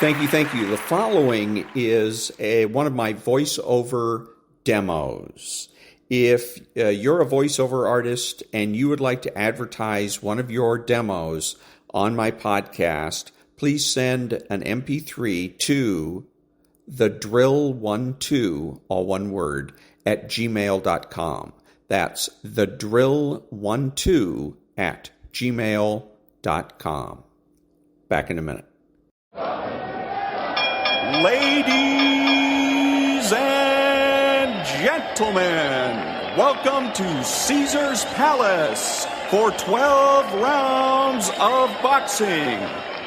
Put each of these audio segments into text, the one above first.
Thank you. The following is one of my voiceover demos. If you're a voiceover artist and you would like to advertise one of your demos on my podcast, please send an MP3 to thedrill12, all one word, at gmail.com. That's thedrill12 at gmail.com. Back in a minute. Ladies and gentlemen, welcome to Caesar's Palace for 12 rounds of boxing.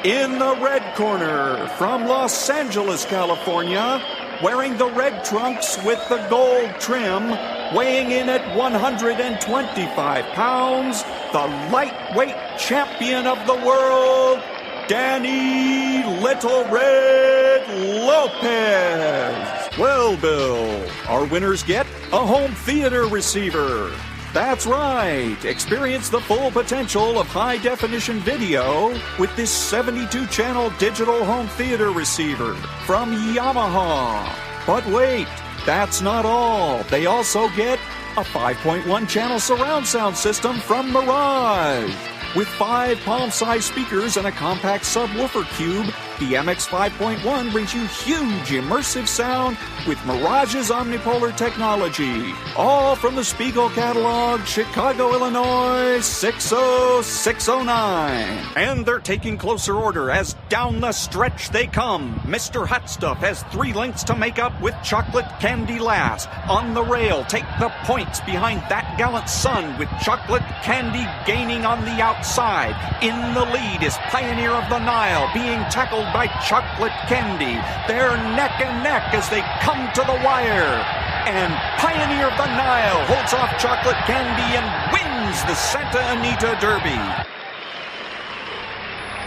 In the red corner, from Los Angeles, California, wearing the red trunks with the gold trim, weighing in at 125 pounds, the lightweight champion of the world, Danny Little Red Lopez. Well, Bill, our winners get a home theater receiver. That's right. Experience the full potential of high-definition video with this 72-channel digital home theater receiver from Yamaha. But wait, that's not all. They also get a 5.1-channel surround sound system from Mirage. With 5 palm-sized speakers and a compact subwoofer cube, the MX 5.1 brings you huge immersive sound with Mirage's omnipolar technology. All from the Spiegel catalog, Chicago, Illinois, 60609. And they're taking closer order as down the stretch they come. Mr. Hot Stuff has 3 lengths to make up with chocolate candy last. On the rail, take the points behind that gallant son with chocolate candy gaining on the outside. In the lead is Pioneer of the Nile being tackled by chocolate candy. They're neck and neck as they come to the wire. And Pioneer of the Nile holds off chocolate candy and wins the Santa Anita Derby.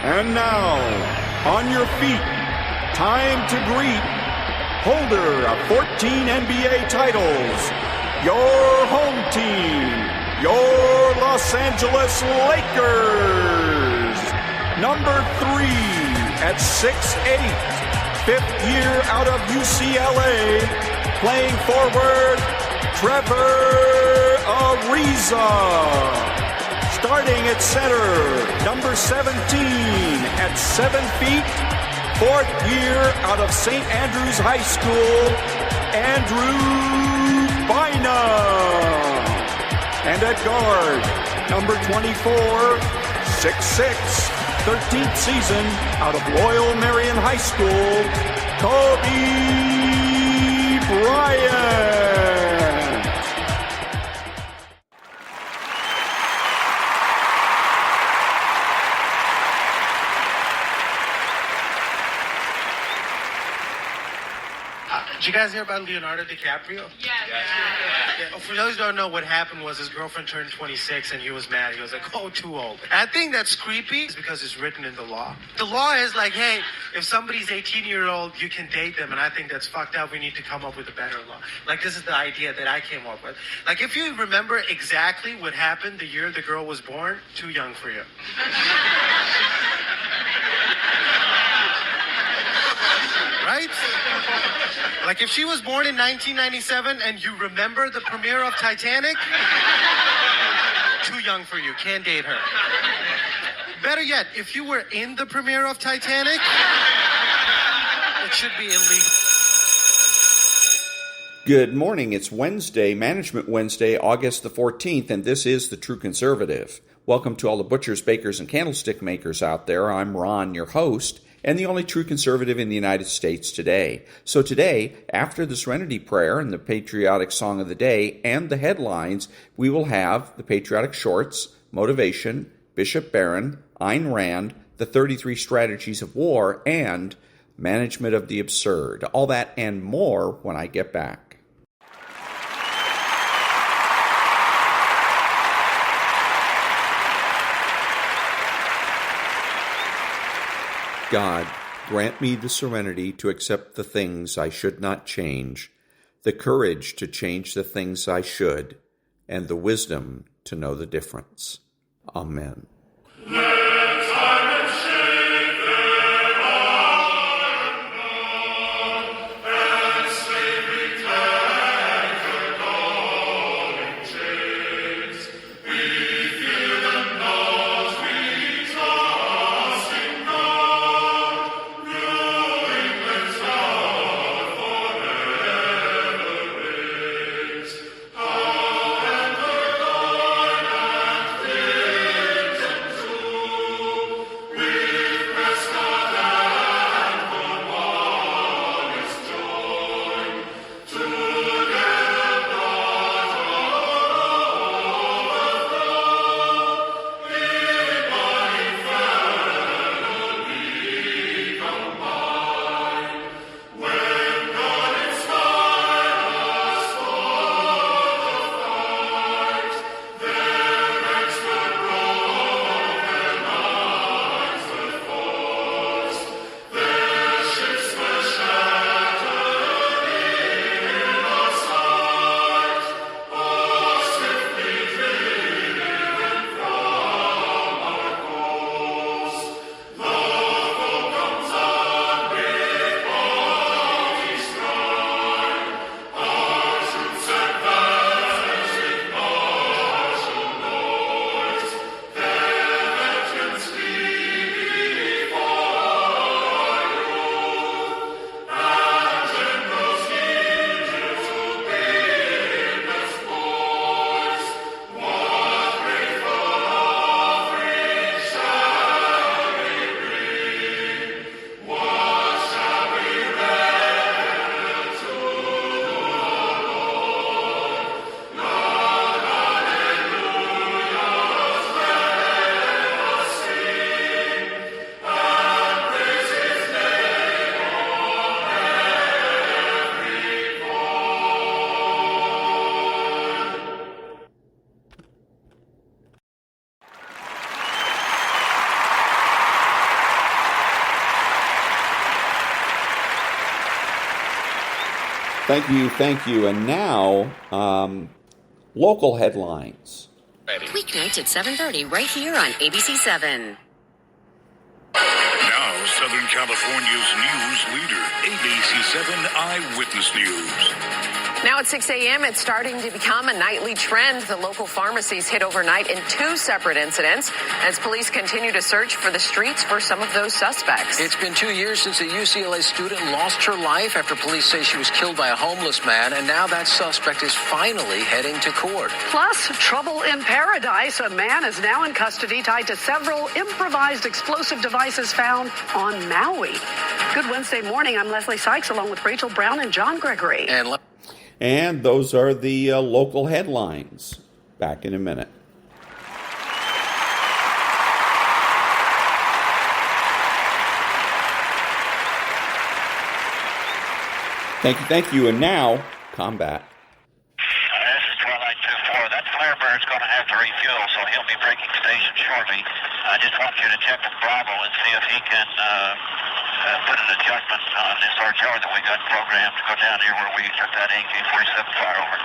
And now, on your feet, time to greet holder of 14 NBA titles, your home team, your Los Angeles Lakers. Number 3 at 6'8", 5th year out of UCLA, playing forward, Trevor Ariza. Starting at center, number 17 at 7 feet, 4th year out of St. Andrews High School, Andrew Bynum. And at guard, number 24, 6'6", 13th season out of Royal Marion High School, Kobe Bryant. Did you guys hear about Leonardo DiCaprio? Yeah. For those who don't know, what happened was his girlfriend turned 26 and he was mad. He was like, oh, too old. I think that's creepy because it's written in the law. The law is like, hey, if somebody's 18-year-old, you can date them. And I think that's fucked up. We need to come up with a better law. Like, this is the idea that I came up with. Like, if you remember exactly what happened the year the girl was born, too young for you. Right? Like, if she was born in 1997 and you remember the premiere of Titanic, too young for you. Can't date her. Better yet, if you were in the premiere of Titanic, it should be illegal. Good morning. It's Wednesday, Management Wednesday, August the 14th, and this is The True Conservative. Welcome to all the butchers, bakers, and candlestick makers out there. I'm Ron, your host, and the only true conservative in the United States today. So today, after the Serenity Prayer and the patriotic song of the day and the headlines, we will have the patriotic shorts, motivation, Bishop Barron, Ayn Rand, the 33 strategies of war, and management of the absurd. All that and more when I get back. God, grant me the serenity to accept the things I should not change, the courage to change the things I should, and the wisdom to know the difference. Amen. Thank you. And now, local headlines. Weeknights at 7:30 right here on ABC7. Now, Southern California's news leader, ABC7 Eyewitness News. Now at 6 a.m., it's starting to become a nightly trend. The local pharmacies hit overnight in 2 separate incidents as police continue to search for the streets for some of those suspects. It's been 2 years since a UCLA student lost her life after police say she was killed by a homeless man, and now that suspect is finally heading to court. Plus, trouble in paradise. A man is now in custody tied to several improvised explosive devices found on Maui. Good Wednesday morning. I'm Leslie Sykes along with Rachel Brown and John Gregory. And those are the local headlines. Back in a minute. Thank you. And now, combat. This is 12-924. That Firebird's going to have to refuel, so he'll be breaking station shortly. I just want you to check with Bravo and see if he can put an adjustment on this artillery that we got programmed to go down here where we took that AK-47 fire over.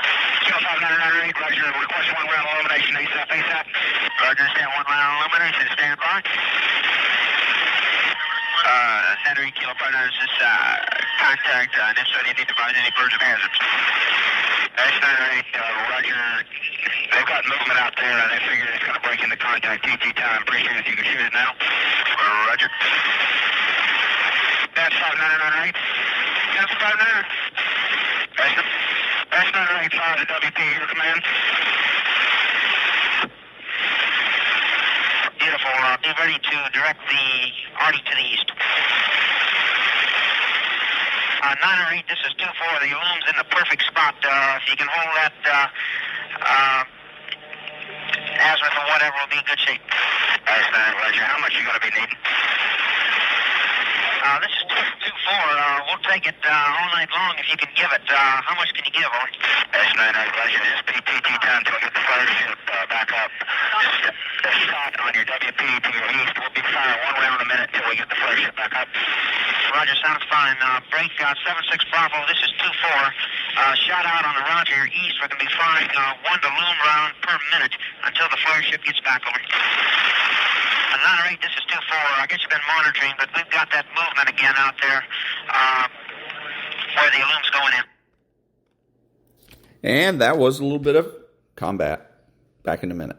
Kilo 5998, Roger. Request 1 round elimination. ASAP. Roger, stand 1 round elimination. Stand by. Henry, Kilo 596, contact necessary. You need to advise any birds of hazards. S98, Roger. They've got movement out there. They figure it's going to break into contact. TT time. Appreciate it if you can shoot it now. Roger. That's 5998. That's 59. S98, fire to WP, your command. Beautiful. Be ready to direct the Artie to the east. 908, this is 2-4. The loom's in the perfect spot. If you can hold that azimuth or whatever, will be in good shape. That's 9, Roger. How much you going to be needing? This is 2-4. We'll take it all night long if you can give it. How much can you give, Artie? That's 9, Roger. This is PTT time till we get the first ship back up. The shot on your WP to your east. We'll be firing 1 round a minute till we get the first ship back up. Roger, sounds fine. Break 76 Bravo. This is 2-4. Shot out on the Roger east. We're going to be firing 1 to loom round per minute until the flare ship gets back over. 908, this is 2-4. I guess you've been monitoring, but we've got that movement again out there where the loom's going in. And that was a little bit of combat. Back in a minute.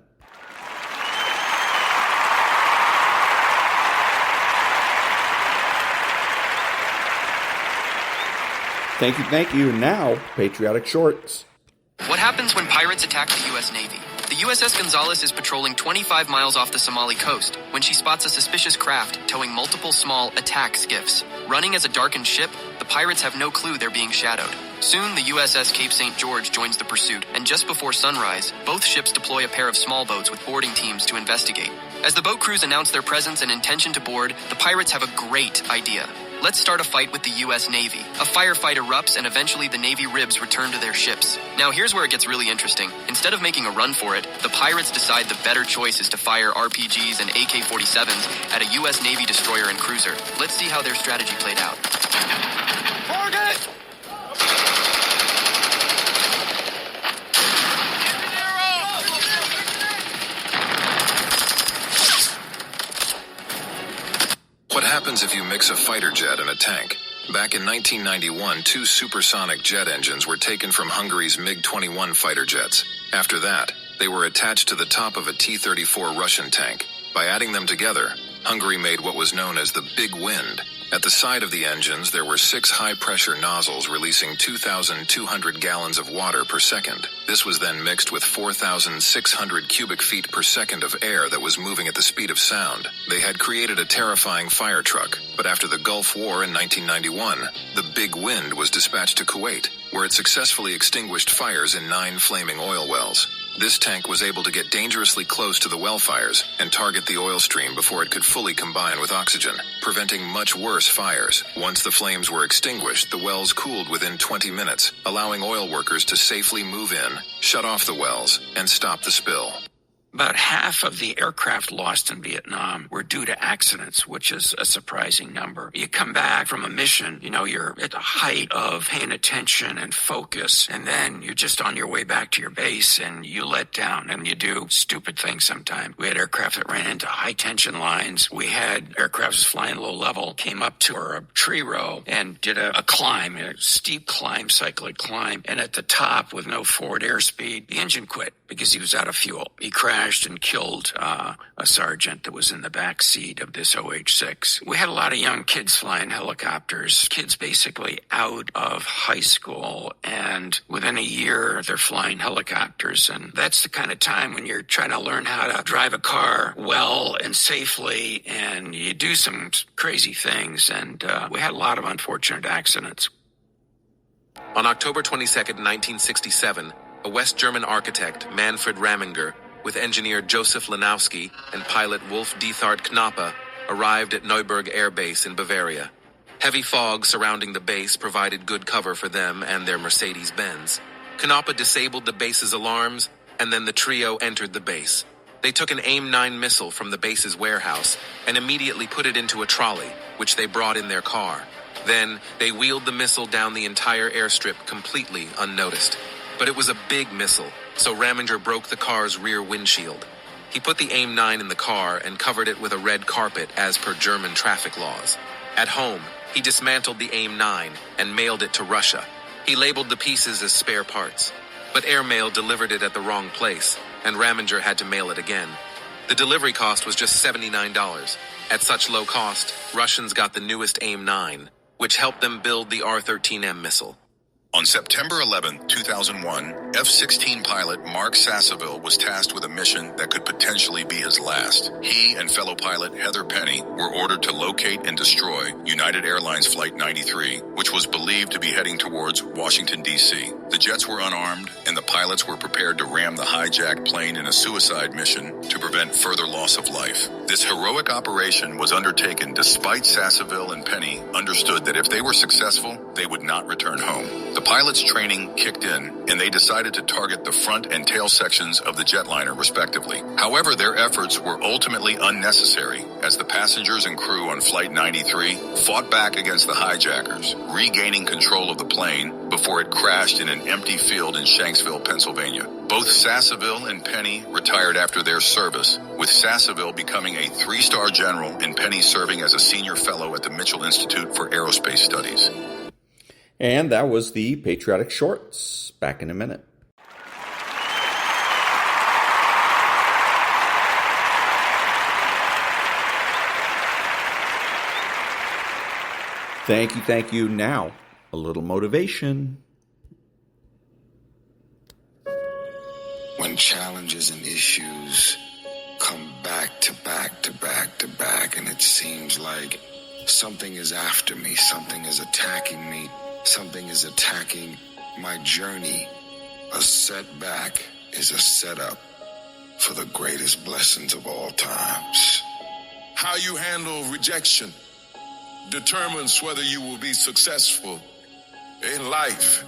Thank you. Now, patriotic shorts. What happens when pirates attack the U.S. Navy? The USS Gonzales is patrolling 25 miles off the Somali coast when she spots a suspicious craft towing multiple small attack skiffs. Running as a darkened ship, the pirates have no clue they're being shadowed. Soon, the USS Cape St. George joins the pursuit, and just before sunrise, both ships deploy a pair of small boats with boarding teams to investigate. As the boat crews announce their presence and intention to board, the pirates have a great idea. Let's start a fight with the U.S. Navy. A firefight erupts, and eventually the Navy ribs return to their ships. Now here's where it gets really interesting. Instead of making a run for it, the pirates decide the better choice is to fire RPGs and AK-47s at a U.S. Navy destroyer and cruiser. Let's see how their strategy played out. Target! What happens if you mix a fighter jet and a tank? Back in 1991, 2 supersonic jet engines were taken from Hungary's MiG-21 fighter jets. After that, they were attached to the top of a T-34 Russian tank. By adding them together, Hungary made what was known as the Big Wind. At the side of the engines, there were 6 high-pressure nozzles releasing 2,200 gallons of water per second. This was then mixed with 4,600 cubic feet per second of air that was moving at the speed of sound. They had created a terrifying fire truck, but after the Gulf War in 1991, the Big Wind was dispatched to Kuwait, where it successfully extinguished fires in 9 flaming oil wells. This tank was able to get dangerously close to the well fires and target the oil stream before it could fully combine with oxygen, preventing much worse fires. Once the flames were extinguished, the wells cooled within 20 minutes, allowing oil workers to safely move in, shut off the wells, and stop the spill. About half of the aircraft lost in Vietnam were due to accidents, which is a surprising number. You come back from a mission, you're at the height of paying attention and focus, and then you're just on your way back to your base and you let down and you do stupid things sometimes. We had aircraft that ran into high tension lines. We had aircraft flying low level, came up to a tree row and did a climb, a steep climb, cyclic climb. And at the top with no forward airspeed, the engine quit because he was out of fuel. He crashed and killed a sergeant that was in the back seat of this OH-6. We had a lot of young kids flying helicopters, kids basically out of high school, and within a year they're flying helicopters. And that's the kind of time when you're trying to learn how to drive a car well and safely, and you do some crazy things, and we had a lot of unfortunate accidents. On October 22nd, 1967, a West German architect, Manfred Raminger, with engineer Joseph Lanowski and pilot Wolf Diethard Knappe, arrived at Neuburg Air Base in Bavaria. Heavy fog surrounding the base provided good cover for them and their Mercedes-Benz. Knappe disabled the base's alarms, and then the trio entered the base. They took an AIM-9 missile from the base's warehouse and immediately put it into a trolley, which they brought in their car. Then, they wheeled the missile down the entire airstrip completely unnoticed. But it was a big missile, so Raminger broke the car's rear windshield. He put the AIM-9 in the car and covered it with a red carpet as per German traffic laws. At home, he dismantled the AIM-9 and mailed it to Russia. He labeled the pieces as spare parts. But airmail delivered it at the wrong place, and Raminger had to mail it again. The delivery cost was just $79. At such low cost, Russians got the newest AIM-9, which helped them build the R-13M missile. On September 11, 2001, F-16 pilot Mark Sasseville was tasked with a mission that could potentially be his last. He and fellow pilot Heather Penny were ordered to locate and destroy United Airlines Flight 93, which was believed to be heading towards Washington, D.C. The jets were unarmed, and the pilots were prepared to ram the hijacked plane in a suicide mission to prevent further loss of life. This heroic operation was undertaken despite Sasseville and Penny understood that if they were successful, they would not return home. The pilots' training kicked in, and they decided to target the front and tail sections of the jetliner, respectively. However, their efforts were ultimately unnecessary, as the passengers and crew on Flight 93 fought back against the hijackers, regaining control of the plane before it crashed in an empty field in Shanksville, Pennsylvania. Both Sasseville and Penny retired after their service, with Sasseville becoming a 3-star general and Penny serving as a senior fellow at the Mitchell Institute for Aerospace Studies. And that was the Patriotic Shorts. Back in a minute. Thank you. Now, a little motivation. When challenges and issues come back to back to back to back, and it seems like something is after me, something is attacking me, something is attacking my journey, a setback is a setup for the greatest blessings of all times. How you handle rejection determines whether you will be successful in life.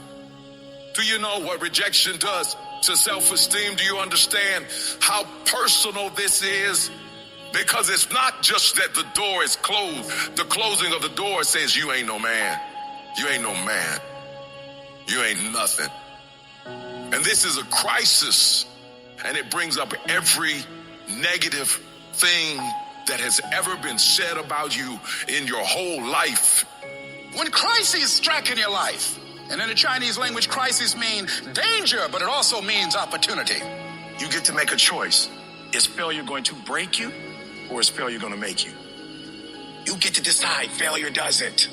Do you know what rejection does to self-esteem? Do you understand how personal this is? Because it's not just that the door is closed. The closing of the door says you ain't no man. You ain't no man. You ain't nothing. And this is a crisis, and it brings up every negative thing that has ever been said about you in your whole life. When crises strike in your life, and in the Chinese language, crisis means danger, but it also means opportunity. You get to make a choice. Is failure going to break you, or is failure going to make you? You get to decide. Failure doesn't.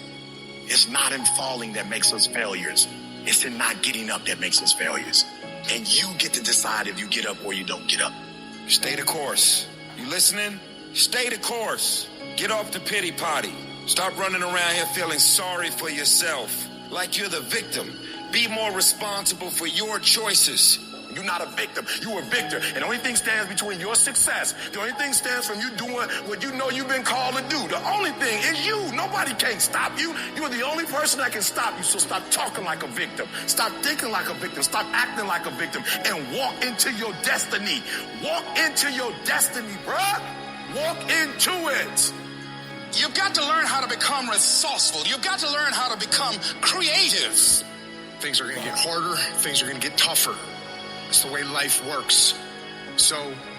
It's not in falling that makes us failures. It's in not getting up that makes us failures. And you get to decide if you get up or you don't get up. Stay the course. You listening? Stay the course. Get off the pity potty. Stop running around here feeling sorry for yourself, like you're the victim. Be more responsible for your choices. You're not a victim. You're a victor. And the only thing stands between your success, the only thing stands from you doing what you know you've been called to do. The only thing is you. Nobody can stop you. You're the only person that can stop you. So stop talking like a victim. Stop thinking like a victim. Stop acting like a victim. And walk into your destiny. Walk into your destiny, bruh. Walk into it. You've got to learn how to become resourceful. You've got to learn how to become creative. Things are going to get harder. Things are going to get tougher. It's the way life works. So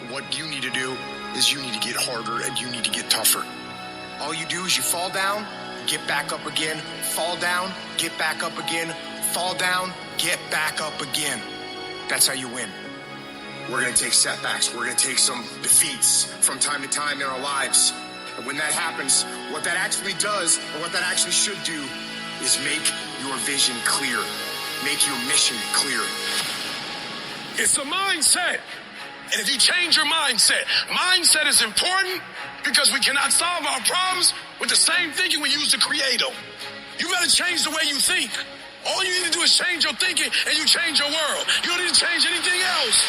what you need to do is you need to get harder and you need to get tougher. All you do is you fall down, get back up again, fall down, get back up again, fall down, get back up again. That's how you win. We're going to take setbacks. We're going to take some defeats from time to time in our lives. And when that happens, what that actually does, or what that actually should do, is make your vision clear. Make your mission clear. It's a mindset. And if you change your mindset is important because we cannot solve our problems with the same thinking we use to create them. You got to change the way you think. All you need to do is change your thinking and you change your world. You don't need to change anything else.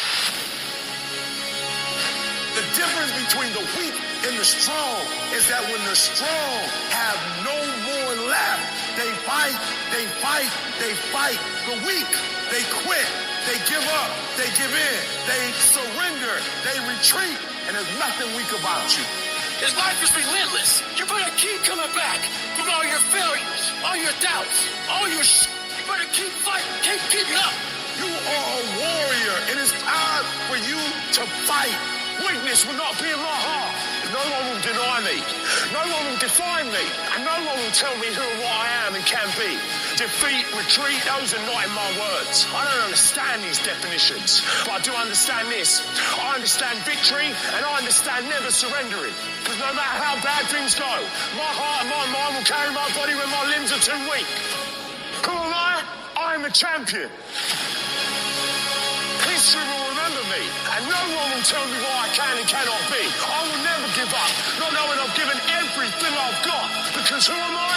The difference between the weak and the strong is that when the strong have no more left, they fight. The weak, they quit, they give up, they give in, they surrender, they retreat, and there's nothing weak about you. This life is relentless. You better keep coming back from all your failures, all your doubts, all your You better keep fighting, keep keeping up. You are a warrior. It is time for you to fight. Weakness will not be in my heart. No one will deny me. No one will define me. And no one will tell me who and what I am and can be. Defeat, retreat, those are not in my words. I don't understand these definitions, but I do understand this. I understand victory and I understand never surrendering. Because no matter how bad things go, my heart and my mind will carry my body when my limbs are too weak. Who am I? I am a champion. History will remember me, and no one will tell me what I can and cannot be. I will never give up, not knowing I've given everything I've got. Because who am I?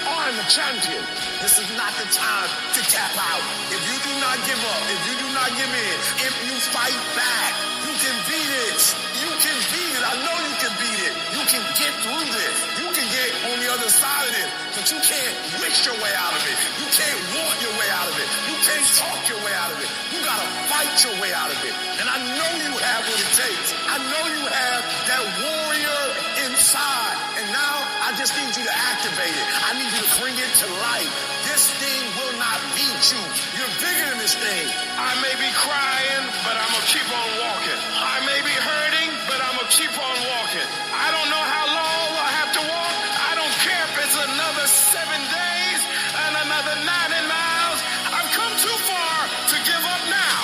I am a champion. This is not the time to tap out. If you do not give up, if you do not give in, if you fight back, you can beat it. You can beat it. I know you can beat it. You can get through this. You can get on the other side of this, but you can't wish your way out of it. You can't want your way out of it. You can't talk your way out of it. You gotta fight your way out of it. And I know you have what it takes. I know you have that warrior inside. And now I just need you to activate it. I need you to bring it to life. This thing will not beat you. You're bigger than this thing. I may be crying, but I'm gonna keep on walking. I may be hurting, but I'm gonna keep on walking. I don't know how long I have to walk. I don't care if it's another 7 days and another 90 miles. I've come too far to give up now.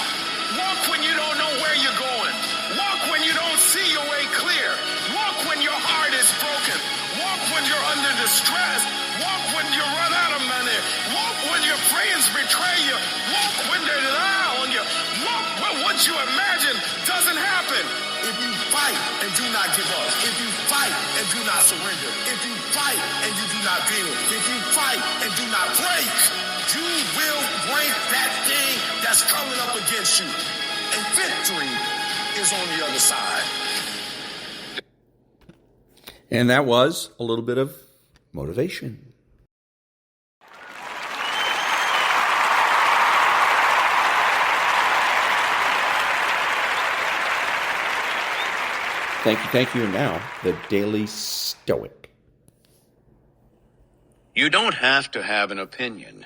Walk when you don't know where you're going. Walk when you don't see your way clear. Walk when your heart is broken. Walk when you're under distress. Walk when you run out of money. Walk when your friends betray you. Walk when they lie on you. Walk when what you imagine doesn't happen. If you fight and do not give up. If you fight and do not surrender. If you fight and you do not bend. If you fight and do not break, you will break that thing that's coming up against you. And victory is on the other side. And that was a little bit of motivation. Thank you. And now, the Daily Stoic. You don't have to have an opinion.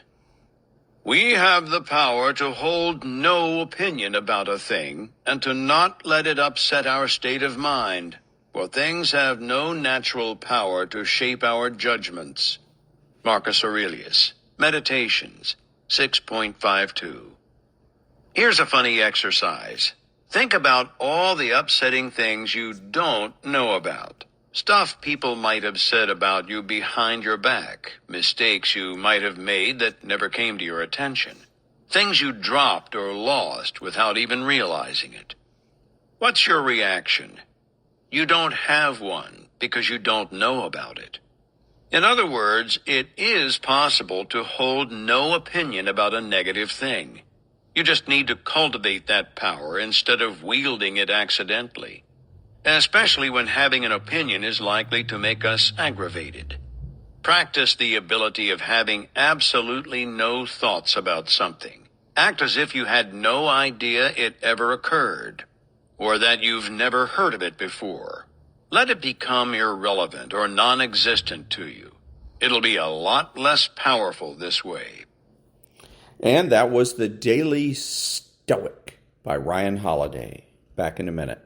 We have the power to hold no opinion about a thing and to not let it upset our state of mind. For things have no natural power to shape our judgments. Marcus Aurelius, Meditations, 6.52. Here's a funny exercise. Think about all the upsetting things you don't know about. Stuff people might have said about you behind your back. Mistakes you might have made that never came to your attention. Things you dropped or lost without even realizing it. What's your reaction? You don't have one because you don't know about it. In other words, it is possible to hold no opinion about a negative thing. You just need to cultivate that power instead of wielding it accidentally, especially when having an opinion is likely to make us aggravated. Practice the ability of having absolutely no thoughts about something. Act as if you had no idea it ever occurred, or that you've never heard of it before. Let it become irrelevant or non-existent to you. It'll be a lot less powerful this way. And that was the Daily Stoic by Ryan Holiday. Back in a minute.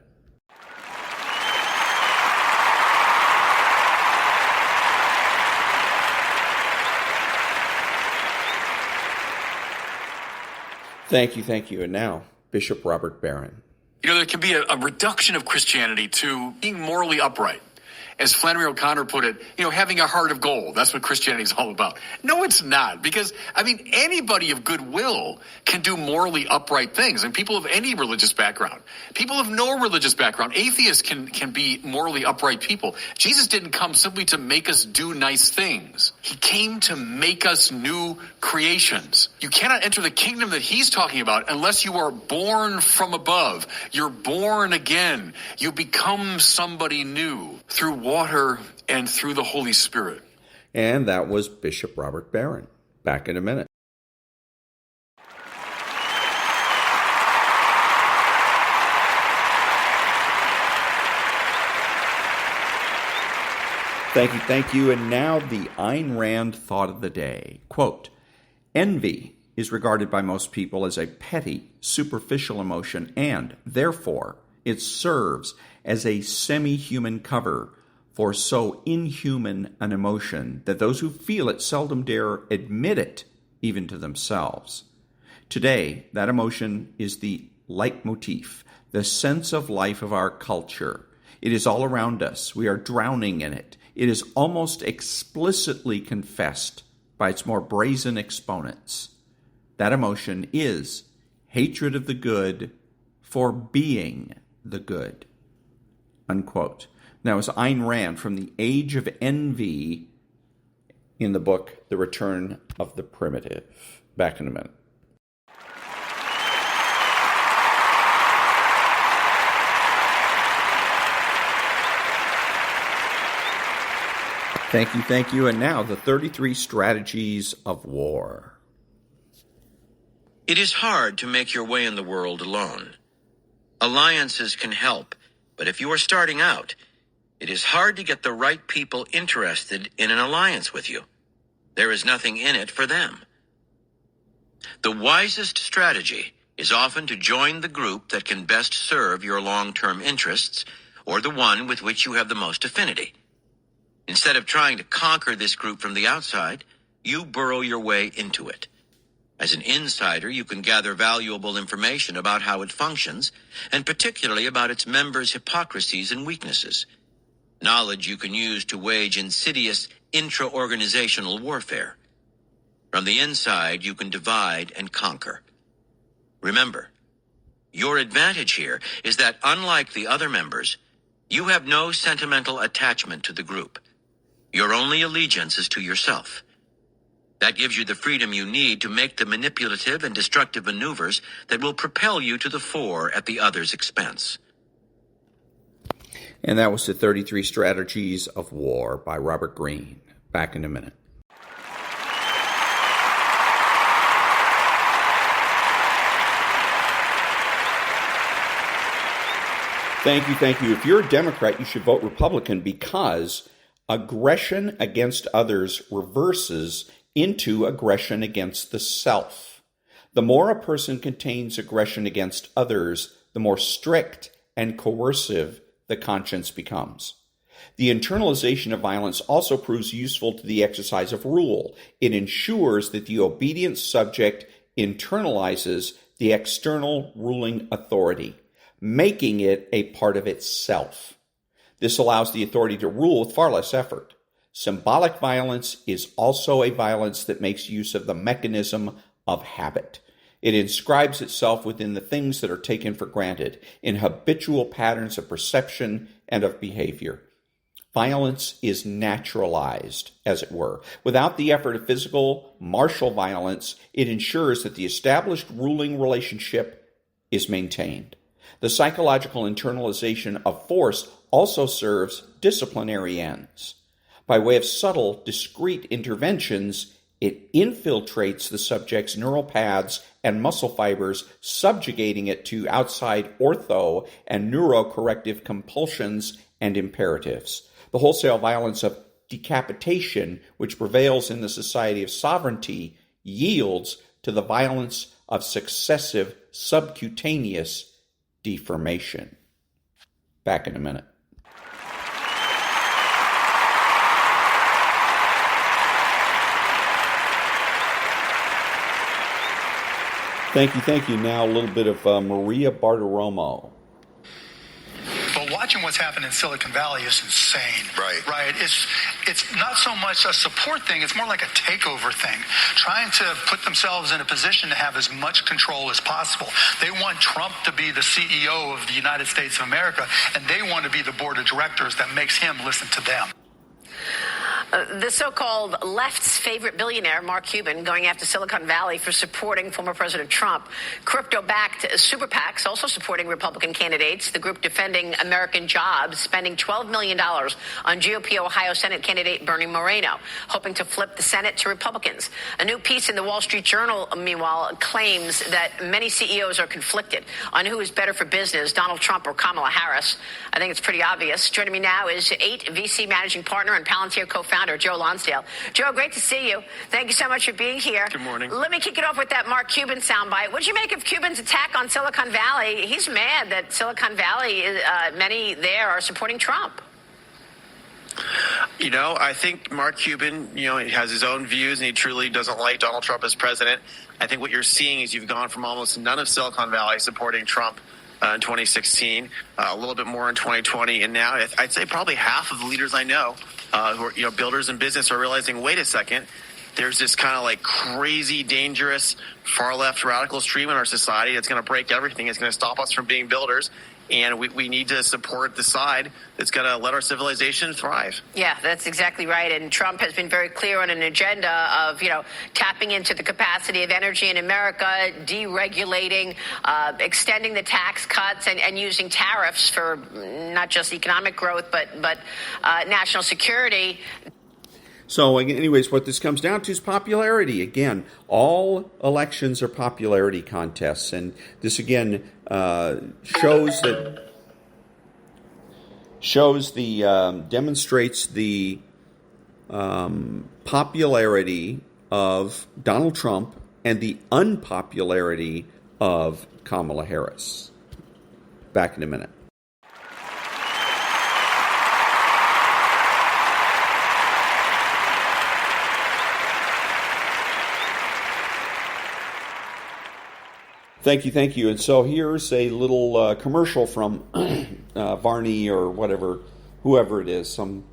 Thank you. And now, Bishop Robert Barron. You know, there can be a reduction of Christianity to being morally upright. As Flannery O'Connor put it, having a heart of gold. That's what Christianity is all about. No, it's not. Because, anybody of goodwill can do morally upright things. And people of any religious background. People of no religious background. Atheists can be morally upright people. Jesus didn't come simply to make us do nice things. He came to make us new creations. You cannot enter the kingdom that he's talking about unless you are born from above. You're born again. You become somebody new through water and through the Holy Spirit. And that was Bishop Robert Barron. Back in a minute. Thank you. And now the Ayn Rand thought of the day. Quote, envy is regarded by most people as a petty, superficial emotion, and therefore it serves as a semi-human cover for so inhuman an emotion that those who feel it seldom dare admit it, even to themselves. Today, that emotion is the leitmotif, the sense of life of our culture. It is all around us. We are drowning in it. It is almost explicitly confessed by its more brazen exponents. That emotion is hatred of the good for being the good. Unquote. Now, it's Ayn Rand from The Age of Envy in the book The Return of the Primitive. Back in a minute. Thank you. And now, the 33 strategies of war. It is hard to make your way in the world alone. Alliances can help, but if you are starting out, it is hard to get the right people interested in an alliance with you. There is nothing in it for them. The wisest strategy is often to join the group that can best serve your long-term interests, or the one with which you have the most affinity. Instead of trying to conquer this group from the outside, you burrow your way into it. As an insider, you can gather valuable information about how it functions, and particularly about its members' hypocrisies and weaknesses. Knowledge you can use to wage insidious intra-organizational warfare. From the inside, you can divide and conquer. Remember, your advantage here is that unlike the other members, you have no sentimental attachment to the group. Your only allegiance is to yourself. That gives you the freedom you need to make the manipulative and destructive maneuvers that will propel you to the fore at the other's expense. And that was the 33 Strategies of War by Robert Greene. Back in a minute. Thank you. If you're a Democrat, you should vote Republican because aggression against others reverses into aggression against the self. The more a person contains aggression against others, the more strict and coercive the conscience becomes. The internalization of violence also proves useful to the exercise of rule. It ensures that the obedient subject internalizes the external ruling authority, making it a part of itself. This allows the authority to rule with far less effort. Symbolic violence is also a violence that makes use of the mechanism of habit. It inscribes itself within the things that are taken for granted, in habitual patterns of perception and of behavior. Violence is naturalized, as it were. Without the effort of physical, martial violence, it ensures that the established ruling relationship is maintained. The psychological internalization of force also serves disciplinary ends. By way of subtle, discrete interventions, it infiltrates the subject's neural paths and muscle fibers, subjugating it to outside ortho and neurocorrective compulsions and imperatives. The wholesale violence of decapitation, which prevails in the society of sovereignty, yields to the violence of successive subcutaneous deformation. Back in a minute. Thank you. Now a little bit of Maria Bartiromo. But watching what's happened in Silicon Valley is insane. Right. It's not so much a support thing. It's more like a takeover thing. Trying to put themselves in a position to have as much control as possible. They want Trump to be the CEO of the United States of America, and they want to be the board of directors that makes him listen to them. The so-called left's favorite billionaire, Mark Cuban, going after Silicon Valley for supporting former President Trump. Crypto-backed super PACs also supporting Republican candidates. The group defending American jobs, spending $12 million on GOP Ohio Senate candidate Bernie Moreno, hoping to flip the Senate to Republicans. A new piece in the Wall Street Journal, meanwhile, claims that many CEOs are conflicted on who is better for business, Donald Trump or Kamala Harris. I think it's pretty obvious. Joining me now is 8 VC managing partner and Palantir co-founder Joe Lonsdale. Joe, great to see you. Thank you so much for being here. Good morning. Let me kick it off with that Mark Cuban soundbite. What did you make of Cuban's attack on Silicon Valley? He's mad that Silicon Valley, many there are supporting Trump. I think Mark Cuban, he has his own views and he truly doesn't like Donald Trump as president. I think what you're seeing is you've gone from almost none of Silicon Valley supporting Trump in 2016, a little bit more in 2020, and now I'd say probably half of the leaders I know who are builders in business are realizing, wait a second, there's this kind of like crazy, dangerous, far-left radical stream in our society that's going to break everything. It's going to stop us from being builders. And we need to support the side that's going to let our civilization thrive. Yeah, that's exactly right. And Trump has been very clear on an agenda of, tapping into the capacity of energy in America, deregulating, extending the tax cuts and using tariffs for not just economic growth, but national security. So anyways, what this comes down to is popularity. Again, all elections are popularity contests. And this, again, demonstrates the popularity of Donald Trump and the unpopularity of Kamala Harris. Back in a minute. Thank you. And so here's a little commercial from Varney or whatever, whoever it is. And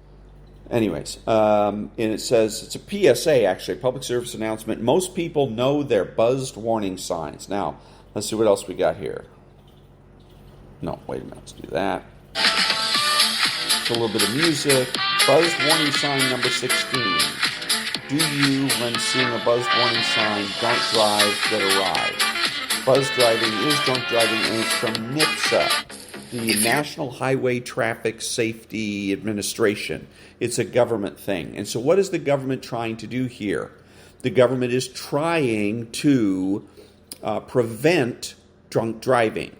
it says, it's a PSA, actually, public service announcement. Most people know their buzzed warning signs. Now, let's see what else we got here. No, wait a minute, let's do that. It's a little bit of music. Buzzed warning sign number 16. Do you, when seeing a buzzed warning sign, don't drive, get a ride? Buzz driving is drunk driving, and it's from NHTSA, the National Highway Traffic Safety Administration. It's a government thing. And so what is the government trying to do here? The government is trying to prevent drunk driving.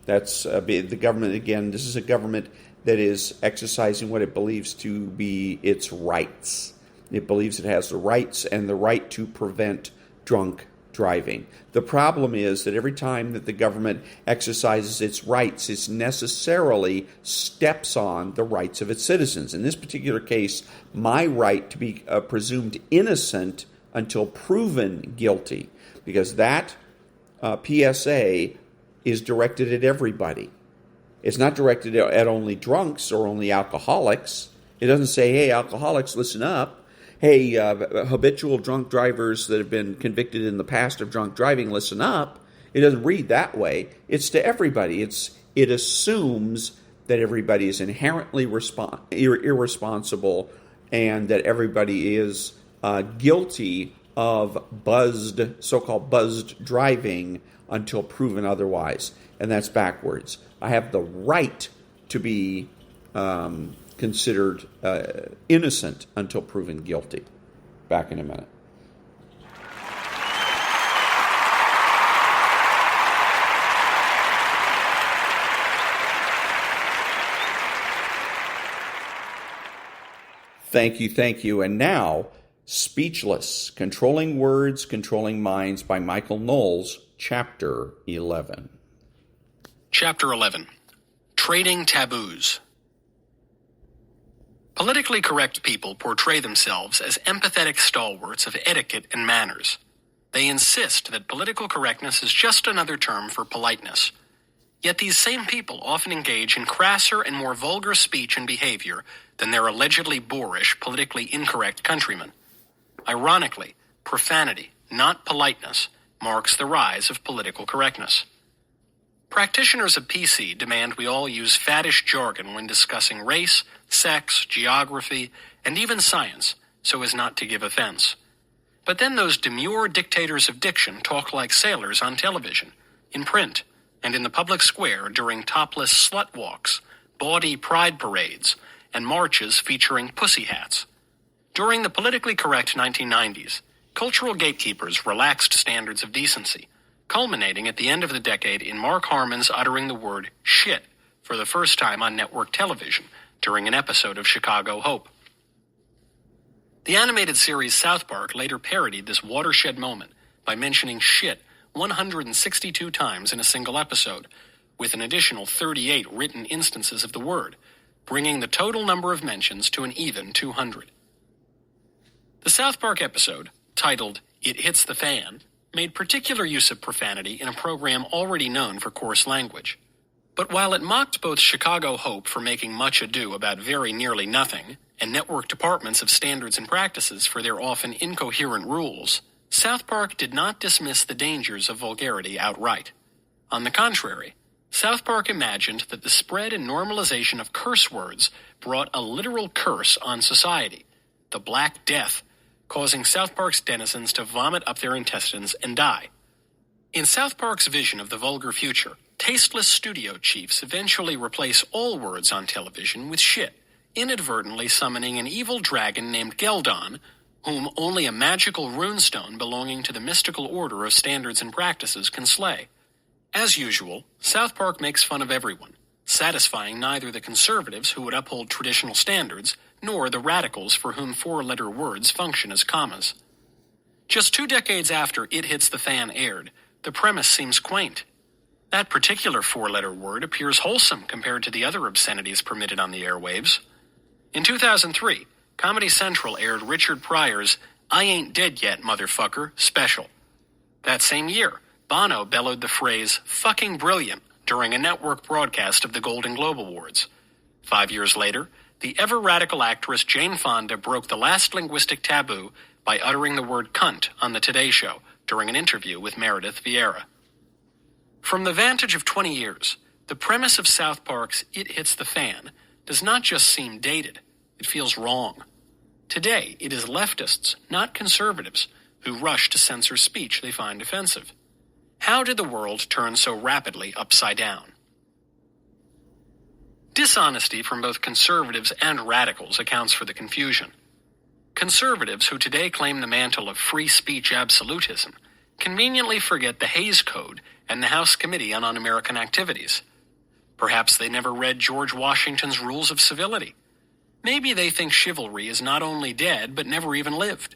That's the government, again, this is a government that is exercising what it believes to be its rights. It believes it has the rights and the right to prevent drunk driving. The problem is that every time that the government exercises its rights, it necessarily steps on the rights of its citizens. In this particular case, my right to be presumed innocent until proven guilty, because that PSA is directed at everybody. It's not directed at only drunks or only alcoholics. It doesn't say, hey, alcoholics, listen up. Hey, habitual drunk drivers that have been convicted in the past of drunk driving, listen up. It doesn't read that way. It's to everybody. It assumes that everybody is inherently irresponsible and that everybody is guilty of so-called buzzed driving until proven otherwise. And that's backwards. I have the right to be considered innocent until proven guilty. Back in a minute. Thank you. And now, Speechless, Controlling Words, Controlling Minds by Michael Knowles, Chapter 11. Chapter 11. Trading Taboos. Politically correct people portray themselves as empathetic stalwarts of etiquette and manners. They insist that political correctness is just another term for politeness. Yet these same people often engage in crasser and more vulgar speech and behavior than their allegedly boorish, politically incorrect countrymen. Ironically, profanity, not politeness, marks the rise of political correctness. Practitioners of PC demand we all use faddish jargon when discussing race, sex, geography, and even science, so as not to give offense. But then those demure dictators of diction talk like sailors on television, in print, and in the public square during topless slut walks, bawdy pride parades, and marches featuring pussy hats. During the politically correct 1990s, cultural gatekeepers relaxed standards of decency, culminating at the end of the decade in Mark Harmon's uttering the word shit for the first time on network television during an episode of Chicago Hope. The animated series South Park later parodied this watershed moment by mentioning shit 162 times in a single episode, with an additional 38 written instances of the word, bringing the total number of mentions to an even 200. The South Park episode, titled It Hits the Fan, made particular use of profanity in a program already known for coarse language. But while it mocked both Chicago Hope for making much ado about very nearly nothing, and network departments of standards and practices for their often incoherent rules, South Park did not dismiss the dangers of vulgarity outright. On the contrary, South Park imagined that the spread and normalization of curse words brought a literal curse on society, the Black Death, causing South Park's denizens to vomit up their intestines and die. In South Park's vision of the vulgar future, tasteless studio chiefs eventually replace all words on television with shit, inadvertently summoning an evil dragon named Geldon, whom only a magical runestone belonging to the mystical order of standards and practices can slay. As usual, South Park makes fun of everyone, satisfying neither the conservatives who would uphold traditional standards nor the radicals for whom four-letter words function as commas. Just 2 decades after It Hits the Fan aired, the premise seems quaint. That particular four-letter word appears wholesome compared to the other obscenities permitted on the airwaves. In 2003, Comedy Central aired Richard Pryor's I Ain't Dead Yet, Motherfucker special. That same year, Bono bellowed the phrase, fucking brilliant, during a network broadcast of the Golden Globe Awards. 5 years later, the ever-radical actress Jane Fonda broke the last linguistic taboo by uttering the word cunt on the Today Show during an interview with Meredith Vieira. From the vantage of 20 years, the premise of South Park's It Hits the Fan does not just seem dated, it feels wrong. Today, it is leftists, not conservatives, who rush to censor speech they find offensive. How did the world turn so rapidly upside down? Dishonesty from both conservatives and radicals accounts for the confusion. Conservatives who today claim the mantle of free speech absolutism conveniently forget the Hays Code and the House Committee on Un-American Activities. Perhaps they never read George Washington's Rules of Civility. Maybe they think chivalry is not only dead, but never even lived.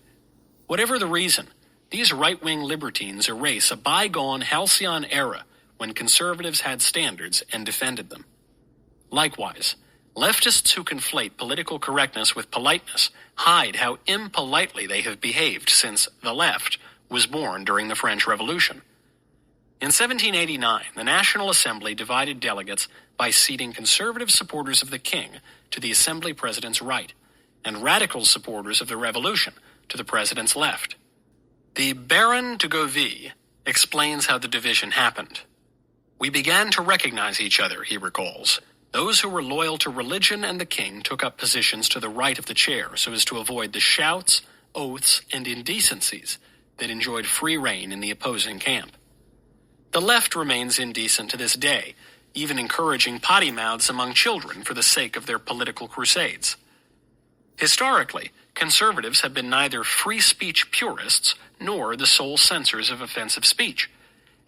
Whatever the reason, these right-wing libertines erase a bygone halcyon era when conservatives had standards and defended them. Likewise, leftists who conflate political correctness with politeness hide how impolitely they have behaved since the left was born during the French Revolution. In 1789, the National Assembly divided delegates by seating conservative supporters of the king to the Assembly president's right, and radical supporters of the Revolution to the president's left. The Baron de Govey explains how the division happened. We began to recognize each other, he recalls. Those who were loyal to religion and the king took up positions to the right of the chair so as to avoid the shouts, oaths, and indecencies that enjoyed free rein in the opposing camp. The left remains indecent to this day, even encouraging potty mouths among children for the sake of their political crusades. Historically, conservatives have been neither free speech purists nor the sole censors of offensive speech,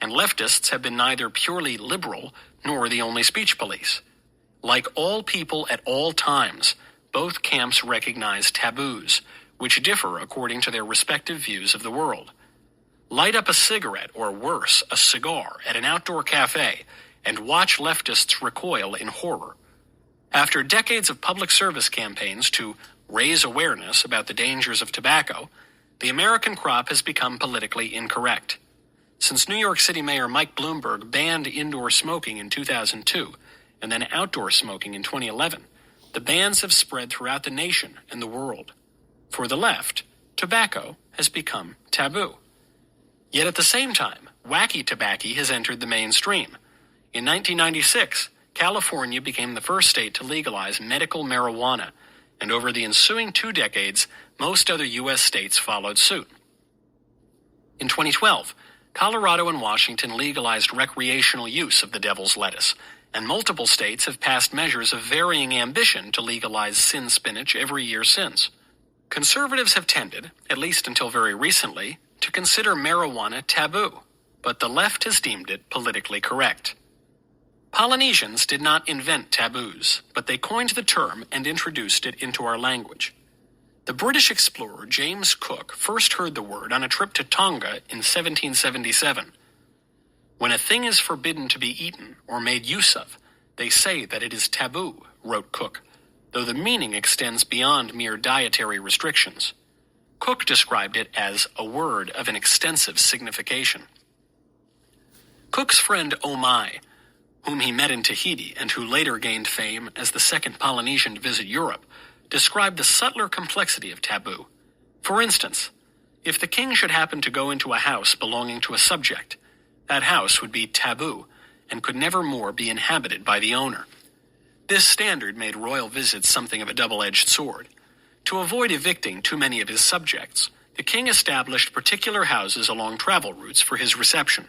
and leftists have been neither purely liberal nor the only speech police. Like all people at all times, both camps recognize taboos, which differ according to their respective views of the world. Light up a cigarette, or worse, a cigar, at an outdoor cafe, and watch leftists recoil in horror. After decades of public service campaigns to raise awareness about the dangers of tobacco, the American crop has become politically incorrect. Since New York City Mayor Mike Bloomberg banned indoor smoking in 2002, and then outdoor smoking in 2011, the bans have spread throughout the nation and the world. For the left, tobacco has become taboo. Yet at the same time, wacky tobacco has entered the mainstream. In 1996, California became the first state to legalize medical marijuana, and over the ensuing 2 decades, most other U.S. states followed suit. In 2012, Colorado and Washington legalized recreational use of the devil's lettuce, and multiple states have passed measures of varying ambition to legalize sin spinach every year since. Conservatives have tended, at least until very recently, to consider marijuana taboo, but the left has deemed it politically correct. Polynesians did not invent taboos, but they coined the term and introduced it into our language. The British explorer James Cook first heard the word on a trip to Tonga in 1777. When a thing is forbidden to be eaten or made use of, they say that it is taboo, wrote Cook, though the meaning extends beyond mere dietary restrictions. Cook described it as a word of an extensive signification. Cook's friend Omai, whom he met in Tahiti and who later gained fame as the second Polynesian to visit Europe, described the subtler complexity of taboo. For instance, if the king should happen to go into a house belonging to a subject, that house would be taboo and could never more be inhabited by the owner. This standard made royal visits something of a double-edged sword. To avoid evicting too many of his subjects, the king established particular houses along travel routes for his reception.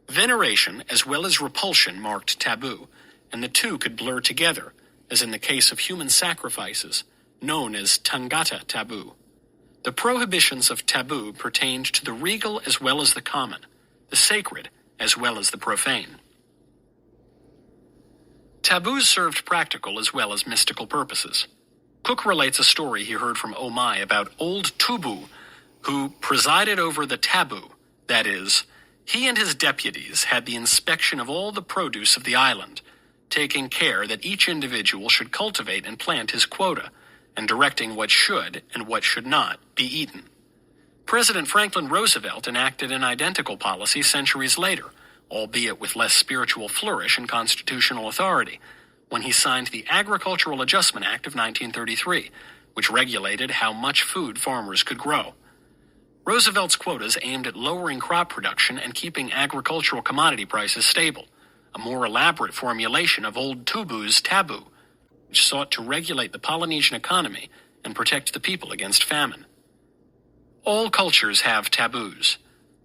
Veneration as well as repulsion marked taboo, and the two could blur together, as in the case of human sacrifices, known as Tangata taboo. The prohibitions of taboo pertained to the regal as well as the common, the sacred as well as the profane. Taboos served practical as well as mystical purposes. Cook relates a story he heard from Omai about old Tubu, who presided over the taboo, that is, he and his deputies had the inspection of all the produce of the island, taking care that each individual should cultivate and plant his quota, and directing what should and what should not be eaten. President Franklin Roosevelt enacted an identical policy centuries later, albeit with less spiritual flourish and constitutional authority, when he signed the Agricultural Adjustment Act of 1933, which regulated how much food farmers could grow. Roosevelt's quotas aimed at lowering crop production and keeping agricultural commodity prices stable, a more elaborate formulation of old Tubu's taboo, which sought to regulate the Polynesian economy and protect the people against famine. All cultures have taboos.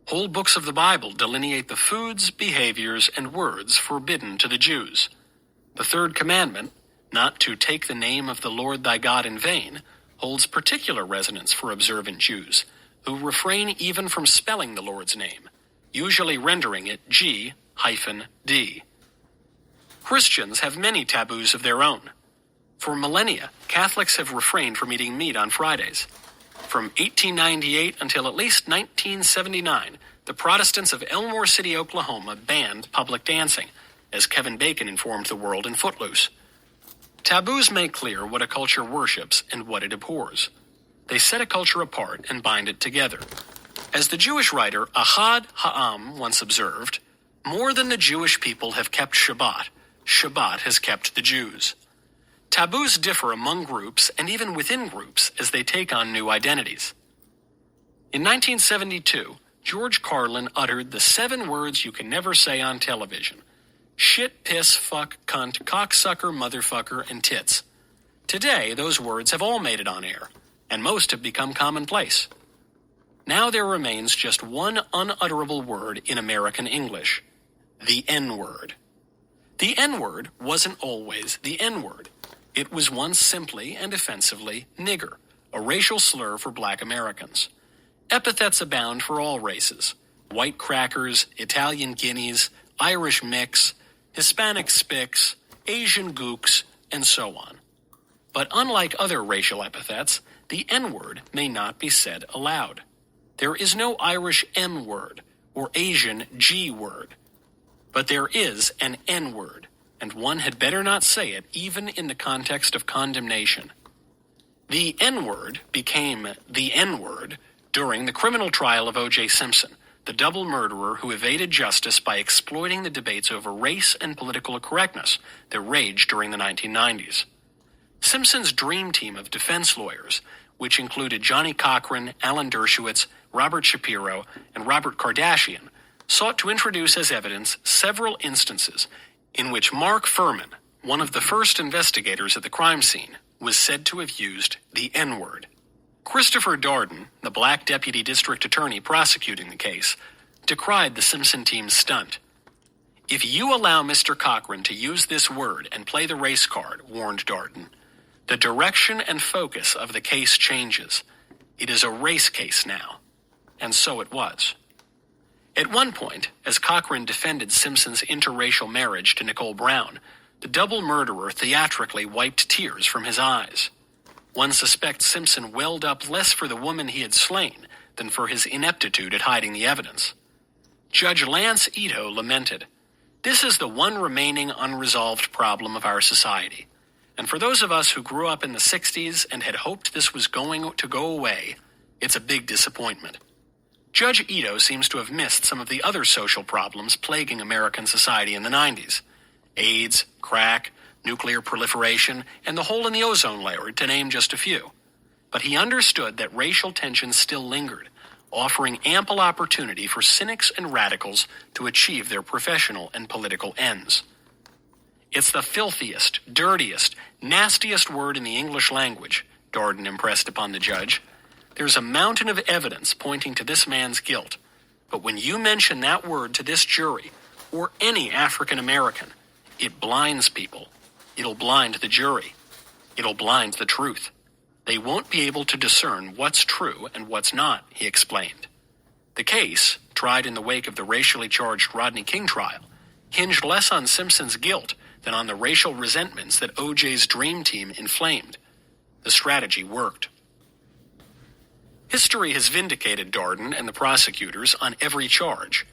Whole books of the Bible delineate the foods, behaviors, and words forbidden to the Jews. The third commandment, not to take the name of the Lord thy God in vain, holds particular resonance for observant Jews, who refrain even from spelling the Lord's name, usually rendering it G-D. Christians have many taboos of their own. For millennia, Catholics have refrained from eating meat on Fridays. From 1898 until at least 1979, the Protestants of Elmore City, Oklahoma banned public dancing, as Kevin Bacon informed the world in Footloose. Taboos make clear what a culture worships and what it abhors. They set a culture apart and bind it together. As the Jewish writer Ahad Ha'am once observed, more than the Jewish people have kept Shabbat, Shabbat has kept the Jews. Taboos differ among groups and even within groups as they take on new identities. In 1972, George Carlin uttered the 7 words you can never say on television: shit, piss, fuck, cunt, cocksucker, motherfucker, and tits. Today, those words have all made it on air, and most have become commonplace. Now there remains just one unutterable word in American English: the N-word. The N-word wasn't always the N-word. It was once simply and offensively nigger, a racial slur for black Americans. Epithets abound for all races: white crackers, Italian guineas, Irish mix, Hispanic spics, Asian gooks, and so on. But unlike other racial epithets, the N-word may not be said aloud. There is no Irish M-word or Asian G-word. But there is an N-word, and one had better not say it even in the context of condemnation. The N-word became the N-word during the criminal trial of O.J. Simpson, the double murderer who evaded justice by exploiting the debates over race and political correctness that raged during the 1990s. Simpson's dream team of defense lawyers, which included Johnny Cochran, Alan Dershowitz, Robert Shapiro, and Robert Kardashian, sought to introduce as evidence several instances in which Mark Furman, one of the first investigators at the crime scene, was said to have used the N-word. Christopher Darden, the black deputy district attorney prosecuting the case, decried the Simpson team's stunt. "If you allow Mr. Cochran to use this word and play the race card," warned Darden, "the direction and focus of the case changes. It is a race case now." And so it was. At one point, as Cochran defended Simpson's interracial marriage to Nicole Brown, the double murderer theatrically wiped tears from his eyes. One suspects Simpson welled up less for the woman he had slain than for his ineptitude at hiding the evidence. Judge Lance Ito lamented, "This is the one remaining unresolved problem of our society. And for those of us who grew up in the 60s and had hoped this was going to go away, it's a big disappointment." Judge Ito seems to have missed some of the other social problems plaguing American society in the 90s. AIDS, crack, nuclear proliferation, and the hole in the ozone layer, to name just a few. But he understood that racial tensions still lingered, offering ample opportunity for cynics and radicals to achieve their professional and political ends. "It's the filthiest, dirtiest, nastiest word in the English language," Darden impressed upon the judge. "There's a mountain of evidence pointing to this man's guilt. But when you mention that word to this jury, or any African American, it blinds people. It'll blind the jury. It'll blind the truth. They won't be able to discern what's true and what's not," he explained. The case, tried in the wake of the racially charged Rodney King trial, hinged less on Simpson's guilt than on the racial resentments that O.J.'s dream team inflamed. The strategy worked. History has vindicated Darden and the prosecutors on every charge.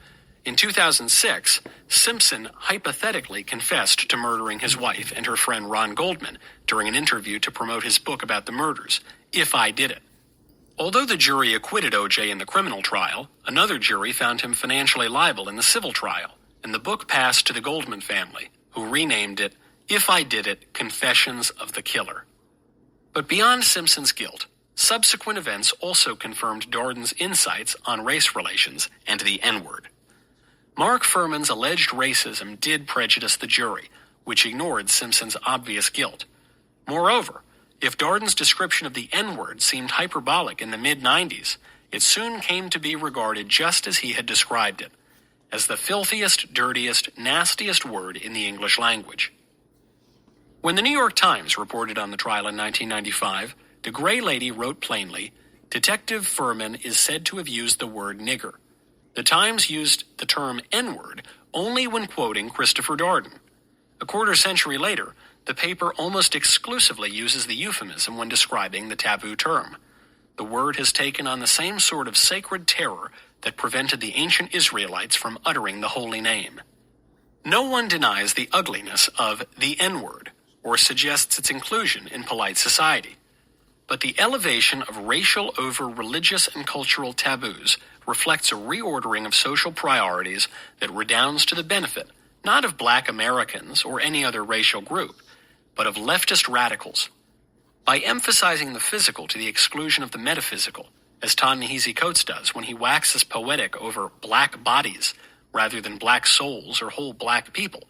In 2006, Simpson hypothetically confessed to murdering his wife and her friend Ron Goldman during an interview to promote his book about the murders, If I Did It. Although the jury acquitted O.J. in the criminal trial, another jury found him financially liable in the civil trial, and the book passed to the Goldman family, who renamed it If I Did It, Confessions of the Killer. But beyond Simpson's guilt, subsequent events also confirmed Darden's insights on race relations and the N-word. Mark Furman's alleged racism did prejudice the jury, which ignored Simpson's obvious guilt. Moreover, if Darden's description of the N-word seemed hyperbolic in the mid-90s, it soon came to be regarded just as he had described it, as the filthiest, dirtiest, nastiest word in the English language. When the New York Times reported on the trial in 1995, the Gray Lady wrote plainly, "Detective Furman is said to have used the word nigger." The Times used the term N-word only when quoting Christopher Darden. A quarter century later, the paper almost exclusively uses the euphemism when describing the taboo term. The word has taken on the same sort of sacred terror that prevented the ancient Israelites from uttering the holy name. No one denies the ugliness of the N-word or suggests its inclusion in polite society. But the elevation of racial over religious and cultural taboos reflects a reordering of social priorities that redounds to the benefit, not of black Americans or any other racial group, but of leftist radicals. By emphasizing the physical to the exclusion of the metaphysical, as Ta-Nehisi Coates does when he waxes poetic over black bodies rather than black souls or whole black people,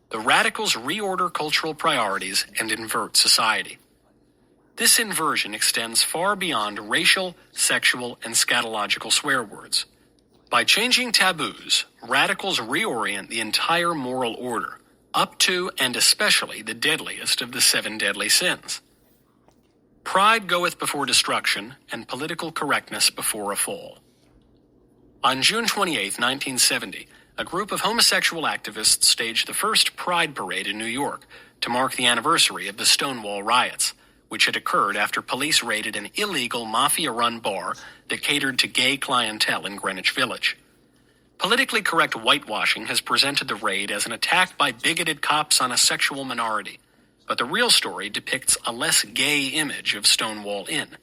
The radicals reorder cultural priorities and invert society. This inversion extends far beyond racial, sexual, and scatological swear words. By changing taboos, radicals reorient the entire moral order, up to and especially the deadliest of the 7 deadly sins. Pride goeth before destruction, and political correctness before a fall. On June 28, 1970, a group of homosexual activists staged the first Pride Parade in New York to mark the anniversary of the Stonewall riots, which had occurred after police raided an illegal mafia-run bar that catered to gay clientele in Greenwich Village. Politically correct whitewashing has presented the raid as an attack by bigoted cops on a sexual minority, but the real story depicts a less gay image of Stonewall Inn.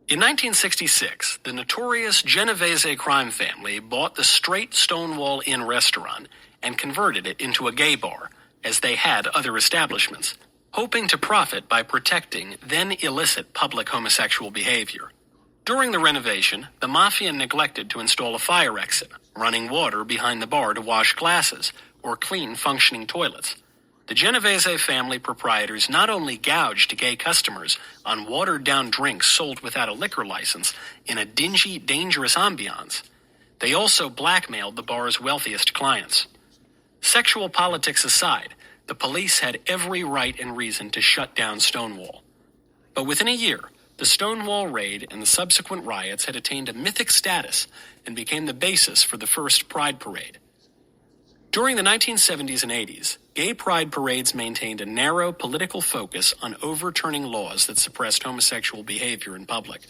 In 1966, the notorious Genovese crime family bought the straight Stonewall Inn restaurant and converted it into a gay bar, as they had other establishments, hoping to profit by protecting then illicit public homosexual behavior. During the renovation, the mafia neglected to install a fire exit, running water behind the bar to wash glasses, or clean functioning toilets. The Genovese family proprietors not only gouged gay customers on watered-down drinks sold without a liquor license in a dingy, dangerous ambiance, they also blackmailed the bar's wealthiest clients. Sexual politics aside, the police had every right and reason to shut down Stonewall. But within a year, the Stonewall raid and the subsequent riots had attained a mythic status and became the basis for the first Pride Parade. During the 1970s and 80s, gay pride parades maintained a narrow political focus on overturning laws that suppressed homosexual behavior in public.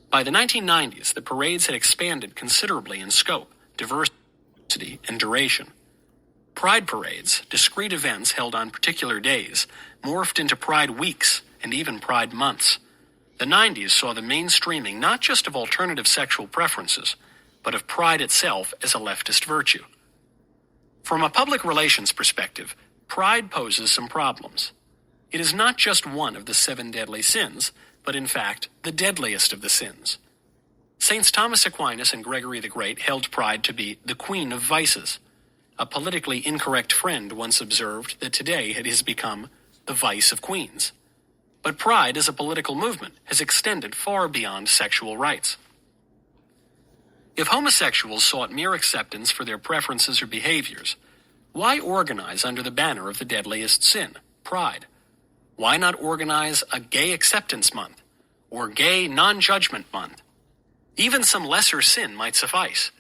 By the 1990s, the parades had expanded considerably in scope, diversity, and duration. Pride parades, discrete events held on particular days, morphed into Pride weeks and even Pride months. The 90s saw the mainstreaming not just of alternative sexual preferences, but of pride itself as a leftist virtue. From a public relations perspective, pride poses some problems. It is not just one of the 7 deadly sins, but in fact, the deadliest of the sins. Saints Thomas Aquinas and Gregory the Great held pride to be the queen of vices. A politically incorrect friend once observed that today it has become the vice of queens. But pride as a political movement has extended far beyond sexual rights. If homosexuals sought mere acceptance for their preferences or behaviors, why organize under the banner of the deadliest sin, pride? Why not organize a Gay Acceptance Month or Gay Non-Judgment Month? Even some lesser sin might suffice.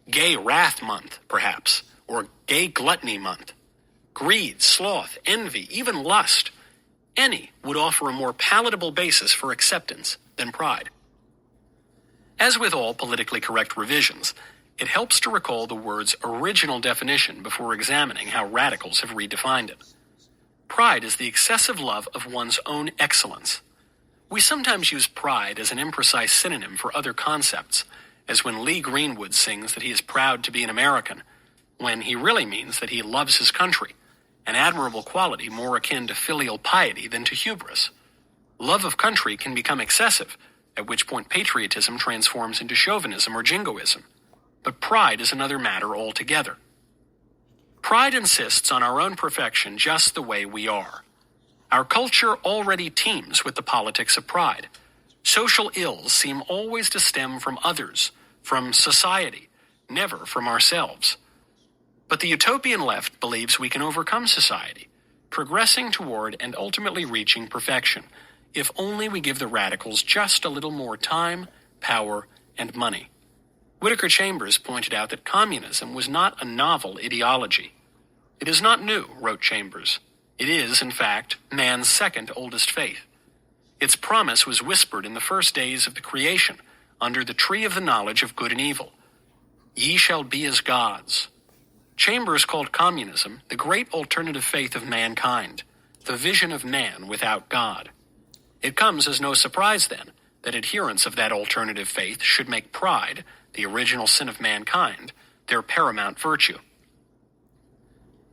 Gay Wrath Month, perhaps, or Gay Gluttony Month. Greed, sloth, envy, even lust. Any would offer a more palatable basis for acceptance than pride. As with all politically correct revisions, it helps to recall the word's original definition before examining how radicals have redefined it. Pride is the excessive love of one's own excellence. We sometimes use pride as an imprecise synonym for other concepts, as when Lee Greenwood sings that he is proud to be an American, when he really means that he loves his country, an admirable quality more akin to filial piety than to hubris. Love of country can become excessive, at which point patriotism transforms into chauvinism or jingoism. But pride is another matter altogether. Pride insists on our own perfection just the way we are. Our culture already teems with the politics of pride. Social ills seem always to stem from others, from society, never from ourselves. But the utopian left believes we can overcome society, progressing toward and ultimately reaching perfection, if only we give the radicals just a little more time, power, and money. Whittaker Chambers pointed out that communism was not a novel ideology. It is not new, wrote Chambers. It is, in fact, man's second oldest faith. Its promise was whispered in the first days of the creation, under the tree of the knowledge of good and evil. Ye shall be as gods. Chambers called communism the great alternative faith of mankind, the vision of man without God. It comes as no surprise, then, that adherents of that alternative faith should make pride, the original sin of mankind, their paramount virtue.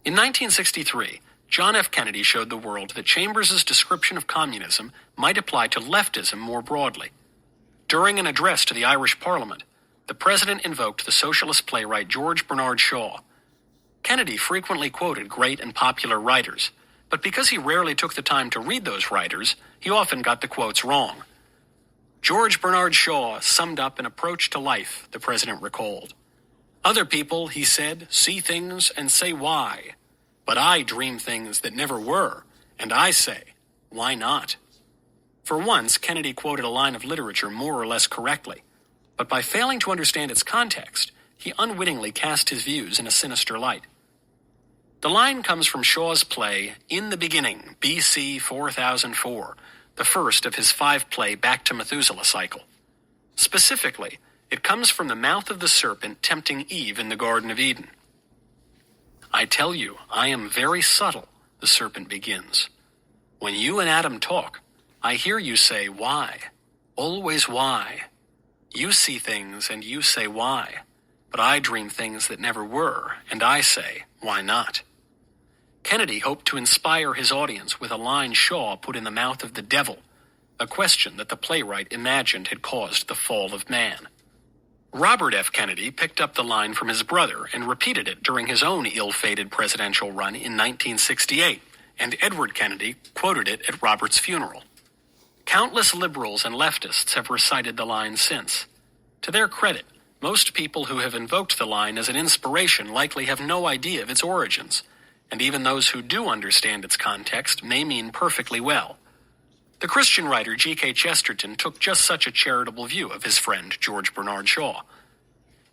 In 1963, John F. Kennedy showed the world that Chambers' description of communism might apply to leftism more broadly. During an address to the Irish Parliament, the president invoked the socialist playwright George Bernard Shaw. Kennedy frequently quoted great and popular writers, but because he rarely took the time to read those writers, he often got the quotes wrong. George Bernard Shaw summed up an approach to life, the president recalled. Other people, he said, see things and say why. But I dream things that never were, and I say, why not? For once, Kennedy quoted a line of literature more or less correctly, but by failing to understand its context, he unwittingly cast his views in a sinister light. The line comes from Shaw's play In the Beginning, B.C. 4004, the first of his 5-play Back to Methuselah cycle. Specifically, it comes from the mouth of the serpent tempting Eve in the Garden of Eden. I tell you, I am very subtle, the serpent begins. When you and Adam talk, I hear you say, why? Always why? You see things and you say why, but I dream things that never were, and I say, why not? Kennedy hoped to inspire his audience with a line Shaw put in the mouth of the devil, a question that the playwright imagined had caused the fall of man. Robert F. Kennedy picked up the line from his brother and repeated it during his own ill-fated presidential run in 1968, and Edward Kennedy quoted it at Robert's funeral. Countless liberals and leftists have recited the line since. To their credit, most people who have invoked the line as an inspiration likely have no idea of its origins, and even those who do understand its context may mean perfectly well. The Christian writer G.K. Chesterton took just such a charitable view of his friend George Bernard Shaw.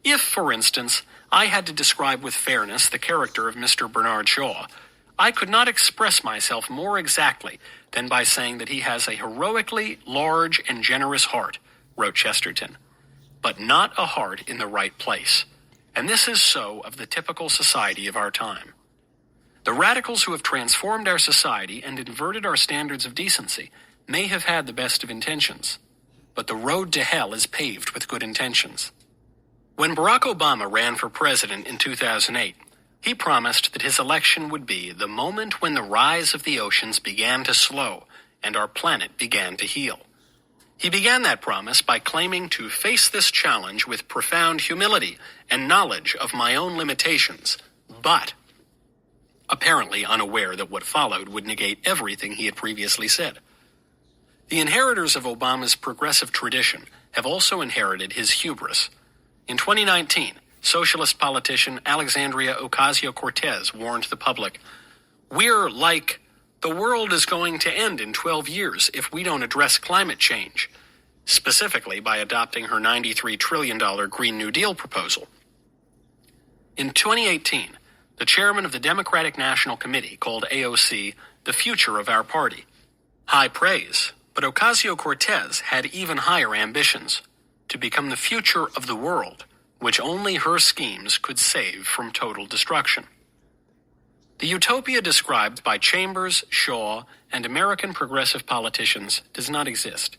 If, for instance, I had to describe with fairness the character of Mr. Bernard Shaw, I could not express myself more exactly than by saying that he has a heroically large and generous heart, wrote Chesterton, but not a heart in the right place. And this is so of the typical society of our time. The radicals who have transformed our society and inverted our standards of decency may have had the best of intentions, but the road to hell is paved with good intentions. When Barack Obama ran for president in 2008, he promised that his election would be the moment when the rise of the oceans began to slow and our planet began to heal. He began that promise by claiming to face this challenge with profound humility and knowledge of my own limitations, but apparently unaware that what followed would negate everything he had previously said. The inheritors of Obama's progressive tradition have also inherited his hubris. In 2019, socialist politician Alexandria Ocasio-Cortez warned the public, "We're like, the world is going to end in 12 years if we don't address climate change," specifically by adopting her $93 trillion Green New Deal proposal. In 2018, the chairman of the Democratic National Committee called AOC the future of our party. High praise, but Ocasio-Cortez had even higher ambitions, to become the future of the world, which only her schemes could save from total destruction. The utopia described by Chambers, Shaw, and American progressive politicians does not exist.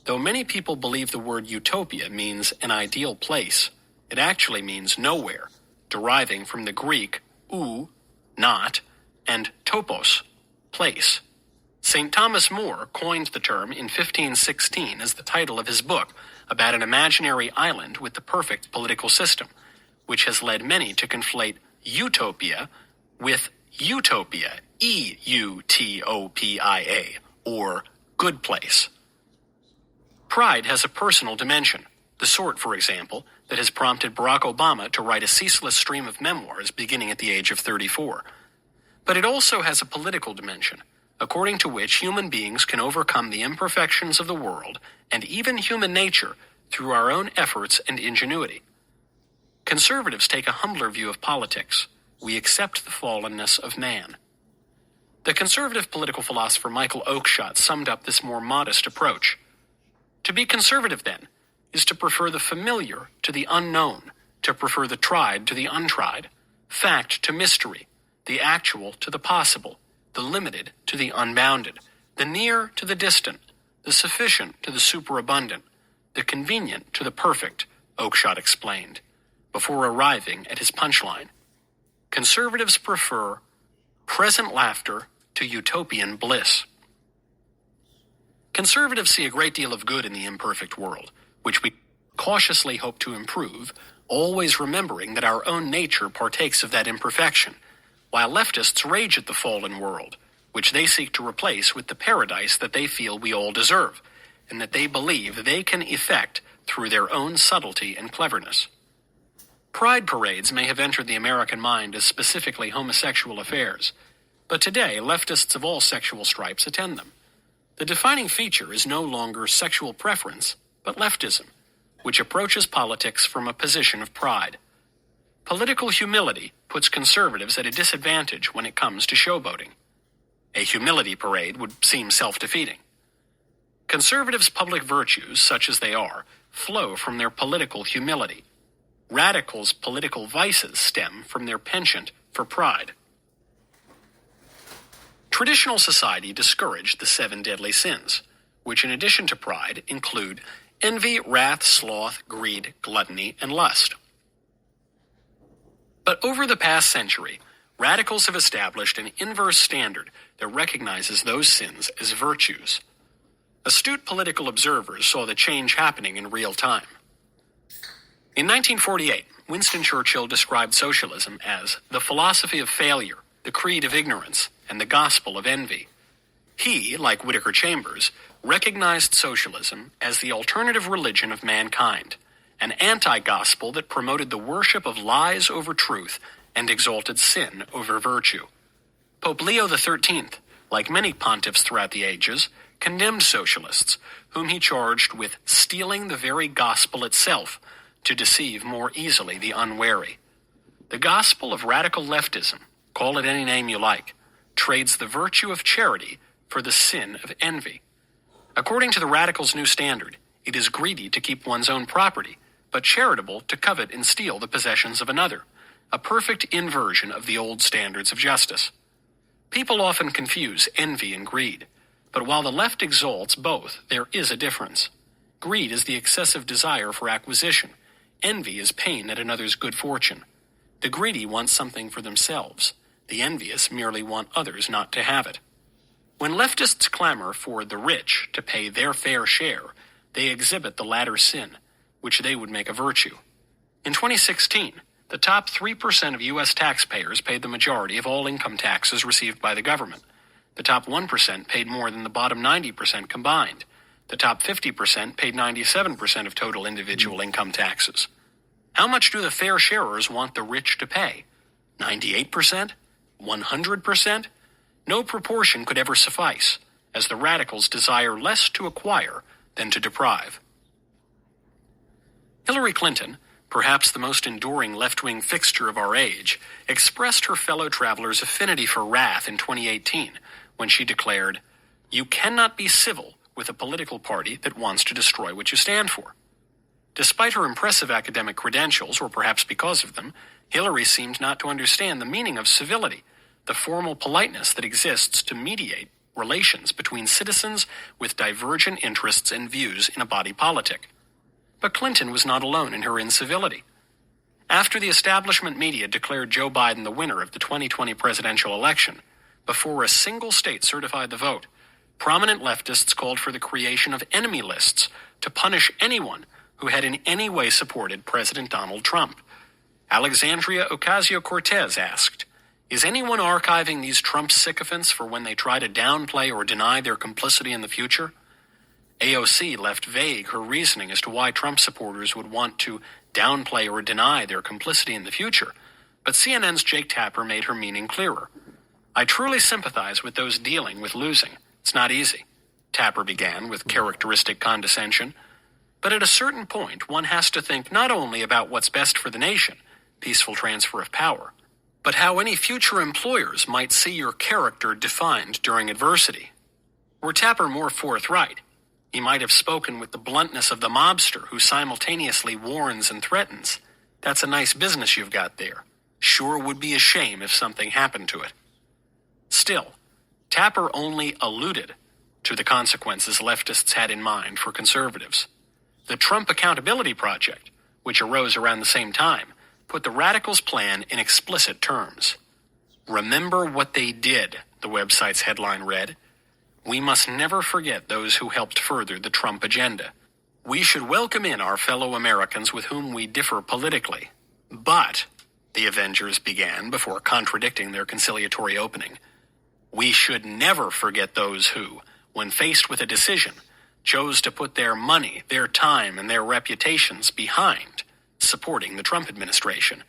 Though many people believe the word utopia means an ideal place, it actually means nowhere, deriving from the Greek ou, not, and topos, place. St. Thomas More coined the term in 1516 as the title of his book about an imaginary island with the perfect political system, which has led many to conflate utopia with utopia, E-U-T-O-P-I-A, or good place. Pride has a personal dimension, the sort, for example, that has prompted Barack Obama to write a ceaseless stream of memoirs beginning at the age of 34. But it also has a political dimension, according to which human beings can overcome the imperfections of the world and even human nature through our own efforts and ingenuity. Conservatives take a humbler view of politics. We accept the fallenness of man. The conservative political philosopher Michael Oakeshott summed up this more modest approach. To be conservative, then, is to prefer the familiar to the unknown, to prefer the tried to the untried, fact to mystery, the actual to the possible, the limited to the unbounded, the near to the distant, the sufficient to the superabundant, the convenient to the perfect, Oakeshott explained, before arriving at his punchline. Conservatives prefer present laughter to utopian bliss. Conservatives see a great deal of good in the imperfect world, which we cautiously hope to improve, always remembering that our own nature partakes of that imperfection, while leftists rage at the fallen world, which they seek to replace with the paradise that they feel we all deserve, and that they believe they can effect through their own subtlety and cleverness. Pride parades may have entered the American mind as specifically homosexual affairs, but today leftists of all sexual stripes attend them. The defining feature is no longer sexual preference, but leftism, which approaches politics from a position of pride. Political humility puts conservatives at a disadvantage when it comes to showboating. A humility parade would seem self-defeating. Conservatives' public virtues, such as they are, flow from their political humility. Radicals' political vices stem from their penchant for pride. Traditional society discouraged the 7 deadly sins, which in addition to pride include envy, wrath, sloth, greed, gluttony, and lust. But over the past century, radicals have established an inverse standard that recognizes those sins as virtues. Astute political observers saw the change happening in real time. In 1948, Winston Churchill described socialism as the philosophy of failure, the creed of ignorance, and the gospel of envy. He, like Whittaker Chambers, recognized socialism as the alternative religion of mankind, an anti-gospel that promoted the worship of lies over truth and exalted sin over virtue. Pope Leo XIII, like many pontiffs throughout the ages, condemned socialists, whom he charged with stealing the very gospel itself to deceive more easily the unwary. The gospel of radical leftism, call it any name you like, trades the virtue of charity for the sin of envy. According to the radicals' new standard, it is greedy to keep one's own property, but charitable to covet and steal the possessions of another, a perfect inversion of the old standards of justice. People often confuse envy and greed, but while the left exalts both, there is a difference. Greed is the excessive desire for acquisition. Envy is pain at another's good fortune. The greedy want something for themselves. The envious merely want others not to have it. When leftists clamor for the rich to pay their fair share, they exhibit the latter sin, which they would make a virtue. In 2016, the top 3% of U.S. taxpayers paid the majority of all income taxes received by the government. The top 1% paid more than the bottom 90% combined. The top 50% paid 97% of total individual income taxes. How much do the fair sharers want the rich to pay? 98%? 100%? No proportion could ever suffice, as the radicals desire less to acquire than to deprive. Hillary Clinton, perhaps the most enduring left-wing fixture of our age, expressed her fellow travelers' affinity for wrath in 2018 when she declared, "You cannot be civil with a political party that wants to destroy what you stand for." Despite her impressive academic credentials, or perhaps because of them, Hillary seemed not to understand the meaning of civility, the formal politeness that exists to mediate relations between citizens with divergent interests and views in a body politic. But Clinton was not alone in her incivility. After the establishment media declared Joe Biden the winner of the 2020 presidential election, before a single state certified the vote, prominent leftists called for the creation of enemy lists to punish anyone who had in any way supported President Donald Trump. Alexandria Ocasio-Cortez asked, "Is anyone archiving these Trump sycophants for when they try to downplay or deny their complicity in the future?" AOC left vague her reasoning as to why Trump supporters would want to downplay or deny their complicity in the future, but CNN's Jake Tapper made her meaning clearer. "I truly sympathize with those dealing with losing. It's not easy," Tapper began with characteristic condescension. "But at a certain point, one has to think not only about what's best for the nation, peaceful transfer of power, but how any future employers might see your character defined during adversity." Were Tapper more forthright, he might have spoken with the bluntness of the mobster who simultaneously warns and threatens. "That's a nice business you've got there. Sure would be a shame if something happened to it." Still, Tapper only alluded to the consequences leftists had in mind for conservatives. The Trump Accountability Project, which arose around the same time, put the radicals' plan in explicit terms. "Remember what they did," the website's headline read. "We must never forget those who helped further the Trump agenda. We should welcome in our fellow Americans with whom we differ politically. But, the Avengers began before contradicting their conciliatory opening, we should never forget those who, when faced with a decision, chose to put their money, their time, and their reputations behind supporting the Trump administration,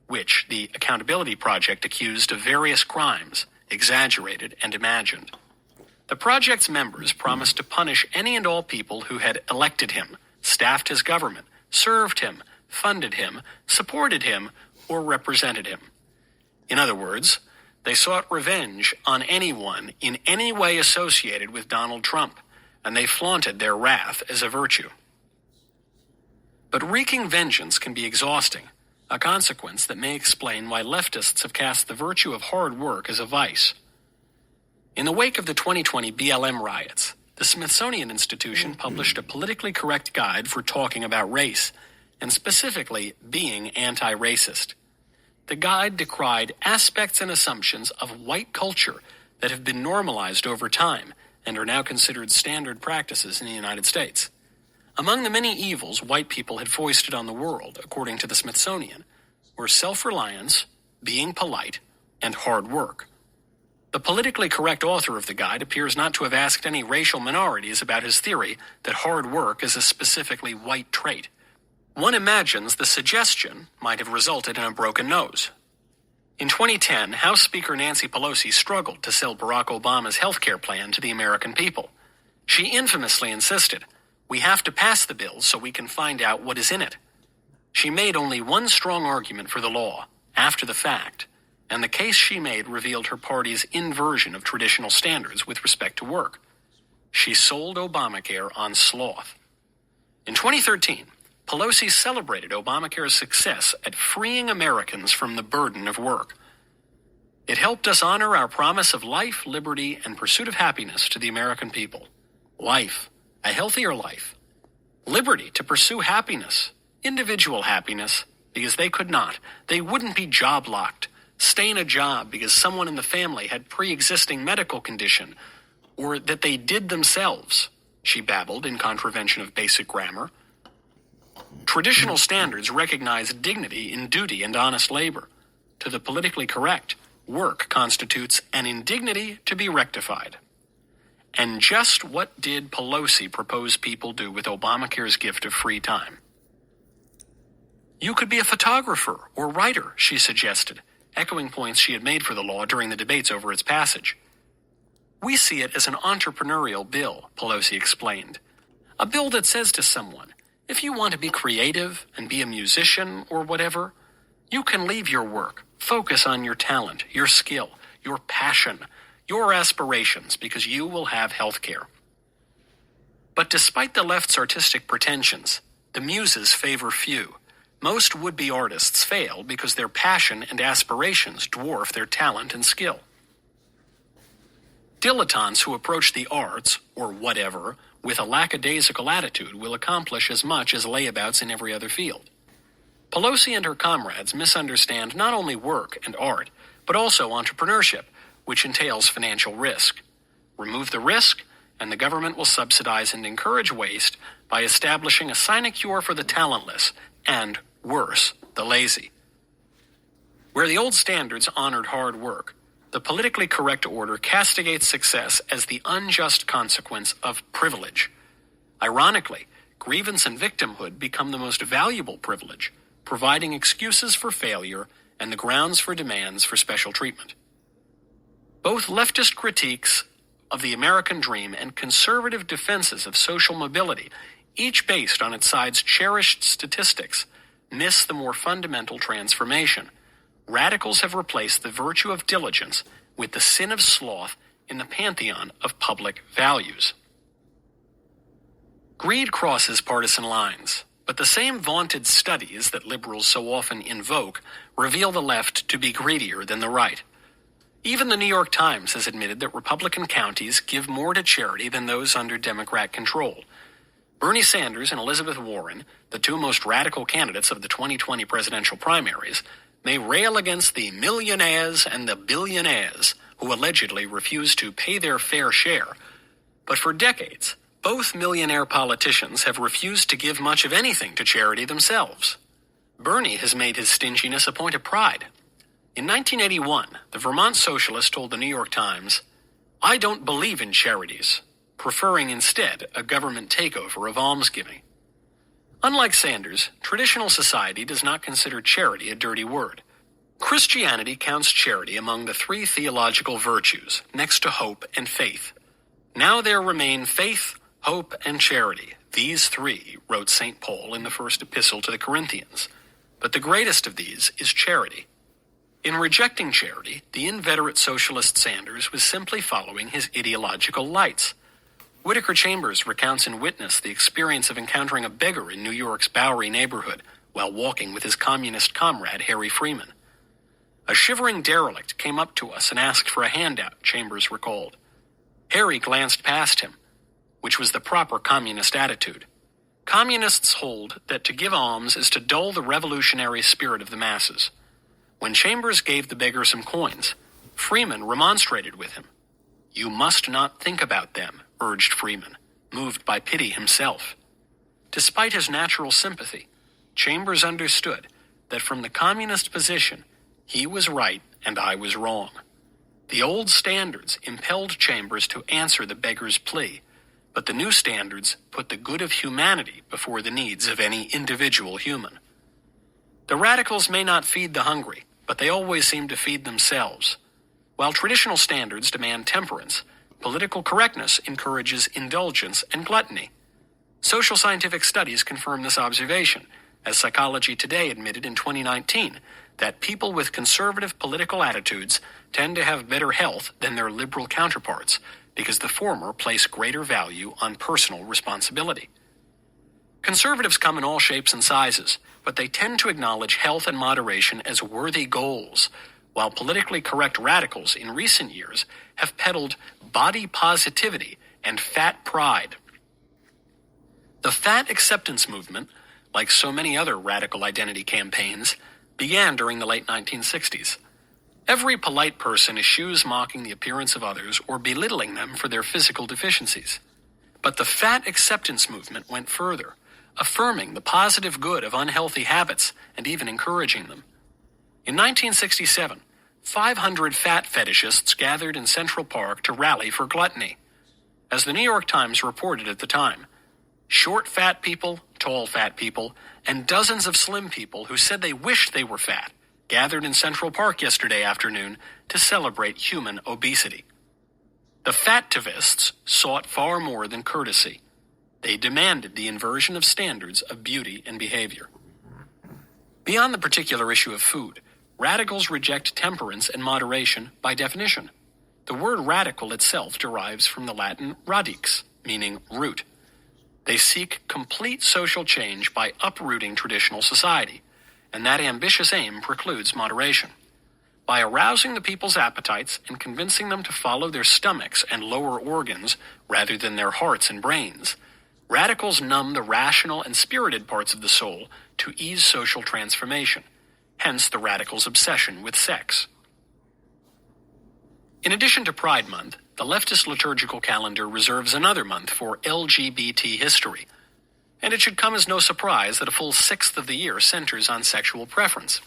which the Accountability Project accused of various crimes, exaggerated and imagined. The project's members promised to punish any and all people who had elected him, staffed his government, served him, funded him, supported him, or represented him. In other words, they sought revenge on anyone in any way associated with Donald Trump, and they flaunted their wrath as a virtue. But wreaking vengeance can be exhausting, a consequence that may explain why leftists have cast the virtue of hard work as a vice. In the wake of the 2020 BLM riots, the Smithsonian Institution published a politically correct guide for talking about race, and specifically being anti-racist. The guide decried aspects and assumptions of white culture that have been normalized over time and are now considered standard practices in the United States. Among the many evils white people had foisted on the world, according to the Smithsonian, were self-reliance, being polite, and hard work. The politically correct author of the guide appears not to have asked any racial minorities about his theory that hard work is a specifically white trait. One imagines the suggestion might have resulted in a broken nose. In 2010, House Speaker Nancy Pelosi struggled to sell Barack Obama's health care plan to the American people. She infamously insisted, "We have to pass the bill so we can find out what is in it." She made only one strong argument for the law, after the fact, and the case she made revealed her party's inversion of traditional standards with respect to work. She sold Obamacare on sloth. In 2013, Pelosi celebrated Obamacare's success at freeing Americans from the burden of work. It helped us honor our promise of life, liberty, and pursuit of happiness to the American people. Life, a healthier life. Liberty to pursue happiness, individual happiness, because they could not. They wouldn't be job-locked, stay in a job because someone in the family had pre-existing medical condition, or that they did themselves, she babbled in contravention of basic grammar. Traditional standards recognize dignity in duty and honest labor. To the politically correct, work constitutes an indignity to be rectified. And just what did Pelosi propose people do with Obamacare's gift of free time? You could be a photographer or writer, she suggested, echoing points she had made for the law during the debates over its passage. We see it as an entrepreneurial bill, Pelosi explained. A bill that says to someone, if you want to be creative and be a musician or whatever, you can leave your work, focus on your talent, your skill, your passion, your aspirations, because you will have health care. But despite the left's artistic pretensions, the muses favor few. Most would-be artists fail because their passion and aspirations dwarf their talent and skill. Dilettantes who approach the arts, or whatever, with a lackadaisical attitude will accomplish as much as layabouts in every other field. Pelosi and her comrades misunderstand not only work and art, but also entrepreneurship, which entails financial risk. Remove the risk, and the government will subsidize and encourage waste by establishing a sinecure for the talentless and, worse, the lazy. Where the old standards honored hard work, the politically correct order castigates success as the unjust consequence of privilege. Ironically, grievance and victimhood become the most valuable privilege, providing excuses for failure and the grounds for demands for special treatment. Both leftist critiques of the American dream and conservative defenses of social mobility, each based on its side's cherished statistics, miss the more fundamental transformation. Radicals have replaced the virtue of diligence with the sin of sloth in the pantheon of public values. Greed crosses partisan lines, but the same vaunted studies that liberals so often invoke reveal the left to be greedier than the right. Even the New York Times has admitted that Republican counties give more to charity than those under Democrat control. Bernie Sanders and Elizabeth Warren, the two most radical candidates of the 2020 presidential primaries, may rail against the millionaires and the billionaires who allegedly refuse to pay their fair share. But for decades, Both millionaire politicians have refused to give much of anything to charity themselves. Bernie has made his stinginess a point of pride. In 1981, the Vermont socialist told the New York Times, "I don't believe in charities," preferring instead a government takeover of almsgiving. Unlike Sanders, traditional society does not consider charity a dirty word. Christianity counts charity among the 3 theological virtues, next to hope and faith. Now there remain faith, hope, and charity. These 3, wrote St. Paul in the first epistle to the Corinthians. But the greatest of these is charity. In rejecting charity, the inveterate socialist Sanders was simply following his ideological lights. Whittaker Chambers recounts in Witness the experience of encountering a beggar in New York's Bowery neighborhood while walking with his communist comrade Harry Freeman. "A shivering derelict came up to us and asked for a handout," Chambers recalled. Harry glanced past him, which was the proper communist attitude. Communists hold that to give alms is to dull the revolutionary spirit of the masses. When Chambers gave the beggar some coins, Freeman remonstrated with him. "You must not think about them," urged Freeman, moved by pity himself. Despite his natural sympathy, Chambers understood that from the communist position, he was right and I was wrong. The old standards impelled Chambers to answer the beggar's plea, but the new standards put the good of humanity before the needs of any individual human. The radicals may not feed the hungry, but they always seem to feed themselves. While traditional standards demand temperance, political correctness encourages indulgence and gluttony. Social scientific studies confirm this observation, as Psychology Today admitted in 2019 that people with conservative political attitudes tend to have better health than their liberal counterparts, because the former place greater value on personal responsibility. Conservatives come in all shapes and sizes, but they tend to acknowledge health and moderation as worthy goals, while politically correct radicals in recent years have peddled body positivity and fat pride. The fat acceptance movement, like so many other radical identity campaigns, began during the late 1960s. Every polite person eschews mocking the appearance of others or belittling them for their physical deficiencies. But the fat acceptance movement went further, affirming the positive good of unhealthy habits and even encouraging them. In 1967, 500 fat fetishists gathered in Central Park to rally for gluttony. As the New York Times reported at the time, short fat people, tall fat people, and dozens of slim people who said they wished they were fat gathered in Central Park yesterday afternoon to celebrate human obesity. The fattivists sought far more than courtesy. They demanded the inversion of standards of beauty and behavior. Beyond the particular issue of food, radicals reject temperance and moderation by definition. The word radical itself derives from the Latin radix, meaning root. They seek complete social change by uprooting traditional society, and that ambitious aim precludes moderation. By arousing the people's appetites and convincing them to follow their stomachs and lower organs rather than their hearts and brains, radicals numb the rational and spirited parts of the soul to ease social transformation, hence the radicals' obsession with sex. In addition to Pride Month, the leftist liturgical calendar reserves another month for LGBT history, and it should come as no surprise that a full sixth of the year centers on sexual preference.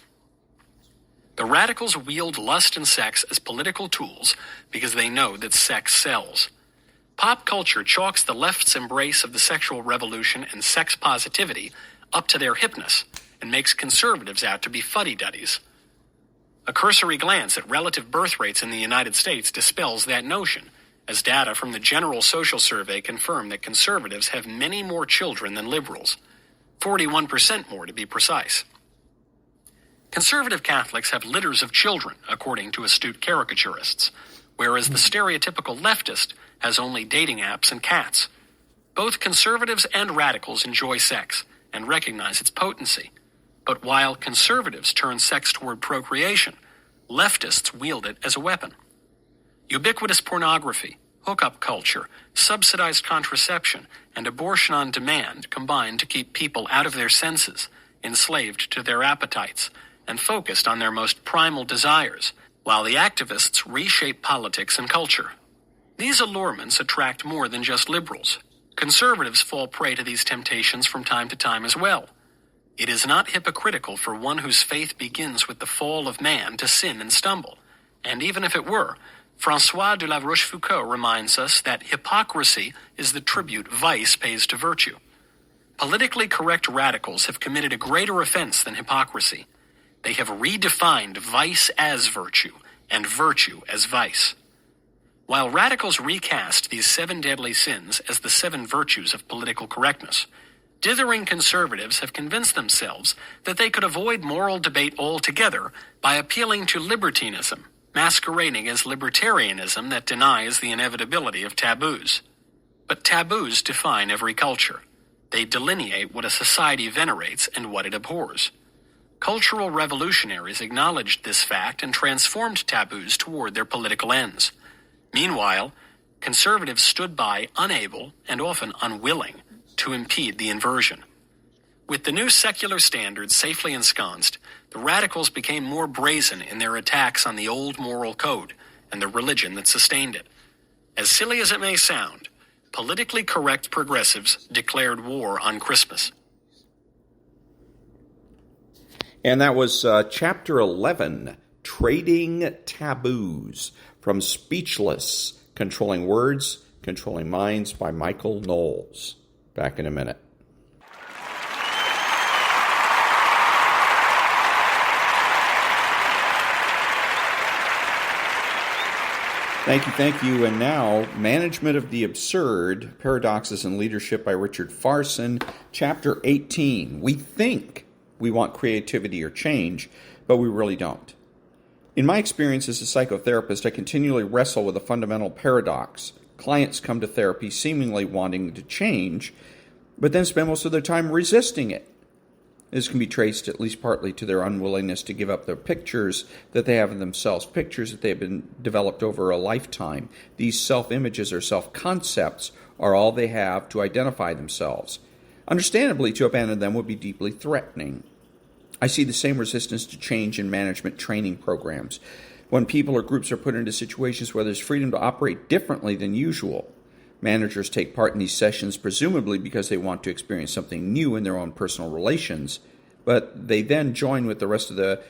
The radicals wield lust and sex as political tools because they know that sex sells. Pop culture chalks the left's embrace of the sexual revolution and sex positivity up to their hipness and makes conservatives out to be fuddy-duddies. A cursory glance at relative birth rates in the United States dispels that notion, as data from the General Social Survey confirm that conservatives have many more children than liberals, 41% more to be precise. Conservative Catholics have litters of children, according to astute caricaturists, whereas the stereotypical leftist has only dating apps and cats. Both conservatives and radicals enjoy sex and recognize its potency. But while conservatives turn sex toward procreation, leftists wield it as a weapon. Ubiquitous pornography, hookup culture, subsidized contraception, and abortion on demand combine to keep people out of their senses, enslaved to their appetites, and focused on their most primal desires, while the activists reshape politics and culture. These allurements attract more than just liberals. Conservatives fall prey to these temptations from time to time as well. It is not hypocritical for one whose faith begins with the fall of man to sin and stumble. And even if it were, François de la Rochefoucauld reminds us that hypocrisy is the tribute vice pays to virtue. Politically correct radicals have committed a greater offense than hypocrisy. They have redefined vice as virtue and virtue as vice. While radicals recast these 7 deadly sins as the 7 virtues of political correctness, dithering conservatives have convinced themselves that they could avoid moral debate altogether by appealing to libertinism, masquerading as libertarianism that denies the inevitability of taboos. But taboos define every culture. They delineate what a society venerates and what it abhors. Cultural revolutionaries acknowledged this fact and transformed taboos toward their political ends. Meanwhile, conservatives stood by unable and often unwilling to impede the inversion. With the new secular standards safely ensconced, the radicals became more brazen in their attacks on the old moral code and the religion that sustained it. As silly as it may sound, politically correct progressives declared war on Christmas. And that was Chapter 11, Trading Taboos, from Speechless, Controlling Words, Controlling Minds by Michael Knowles. Back in a minute. Thank you. And now, Management of the Absurd, Paradoxes in Leadership by Richard Farson, Chapter 18. We think we want creativity or change, but we really don't. In my experience as a psychotherapist, I continually wrestle with a fundamental paradox. Clients come to therapy seemingly wanting to change, but then spend most of their time resisting it. This can be traced at least partly to their unwillingness to give up their pictures that they have of themselves, pictures that they have been developed over a lifetime. These self-images or self-concepts are all they have to identify themselves. Understandably, to abandon them would be deeply threatening. I see the same resistance to change in management training programs. When people or groups are put into situations where there's freedom to operate differently than usual, managers take part in these sessions presumably because they want to experience something new in their own personal relations, but they then join with the rest of the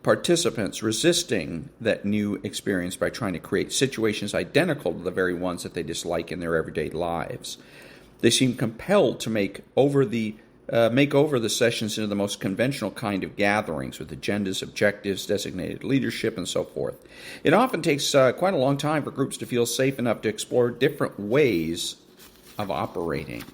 participants resisting that new experience by trying to create situations identical to the very ones that they dislike in their everyday lives. They seem compelled to make over the sessions into the most conventional kind of gatherings with agendas, objectives, designated leadership, and so forth. It often takes quite a long time for groups to feel safe enough to explore different ways of operating.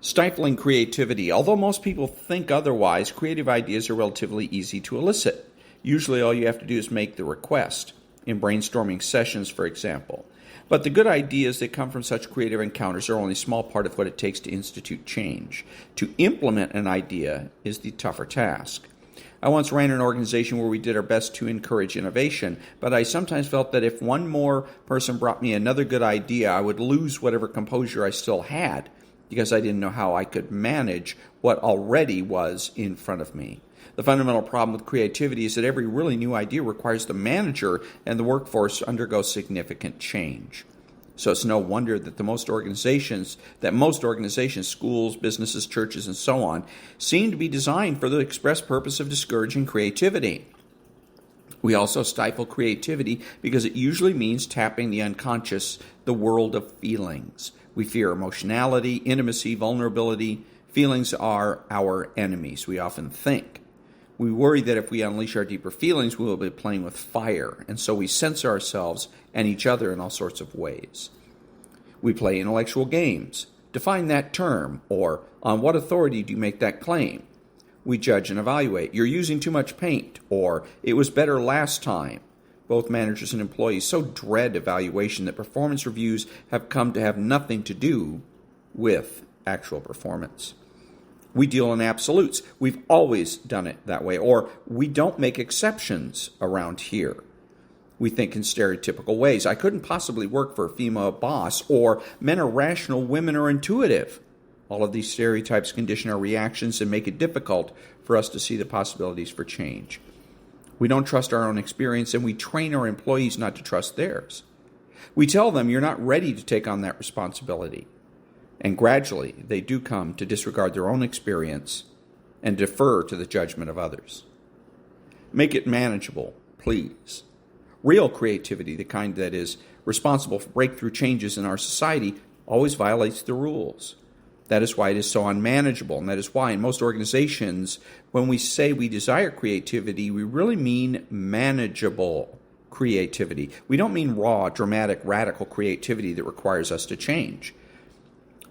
Stifling creativity. Although most people think otherwise, creative ideas are relatively easy to elicit. Usually all you have to do is make the request, in brainstorming sessions, for example. But the good ideas that come from such creative encounters are only a small part of what it takes to institute change. To implement an idea is the tougher task. I once ran an organization where we did our best to encourage innovation, but I sometimes felt that if one more person brought me another good idea, I would lose whatever composure I still had, because I didn't know how I could manage what already was in front of me. The fundamental problem with creativity is that every really new idea requires the manager and the workforce to undergo significant change. So it's no wonder that most organizations, schools, businesses, churches, and so on, seem to be designed for the express purpose of discouraging creativity. We also stifle creativity because it usually means tapping the unconscious, the world of feelings. We fear emotionality, intimacy, vulnerability. Feelings are our enemies, we often think. We worry that if we unleash our deeper feelings, we will be playing with fire, and so we censor ourselves and each other in all sorts of ways. We play intellectual games. Define that term, or on what authority do you make that claim? We judge and evaluate. You're using too much paint, or it was better last time. Both managers and employees so dread evaluation that performance reviews have come to have nothing to do with actual performance. We deal in absolutes. We've always done it that way. Or we don't make exceptions around here. We think in stereotypical ways. I couldn't possibly work for a female boss. Or men are rational, women are intuitive. All of these stereotypes condition our reactions and make it difficult for us to see the possibilities for change. We don't trust our own experience, and we train our employees not to trust theirs. We tell them you're not ready to take on that responsibility. And gradually, they do come to disregard their own experience and defer to the judgment of others. Make it manageable, please. Real creativity, the kind that is responsible for breakthrough changes in our society, always violates the rules. That is why it is so unmanageable, and that is why in most organizations, when we say we desire creativity, we really mean manageable creativity. We don't mean raw, dramatic, radical creativity that requires us to change.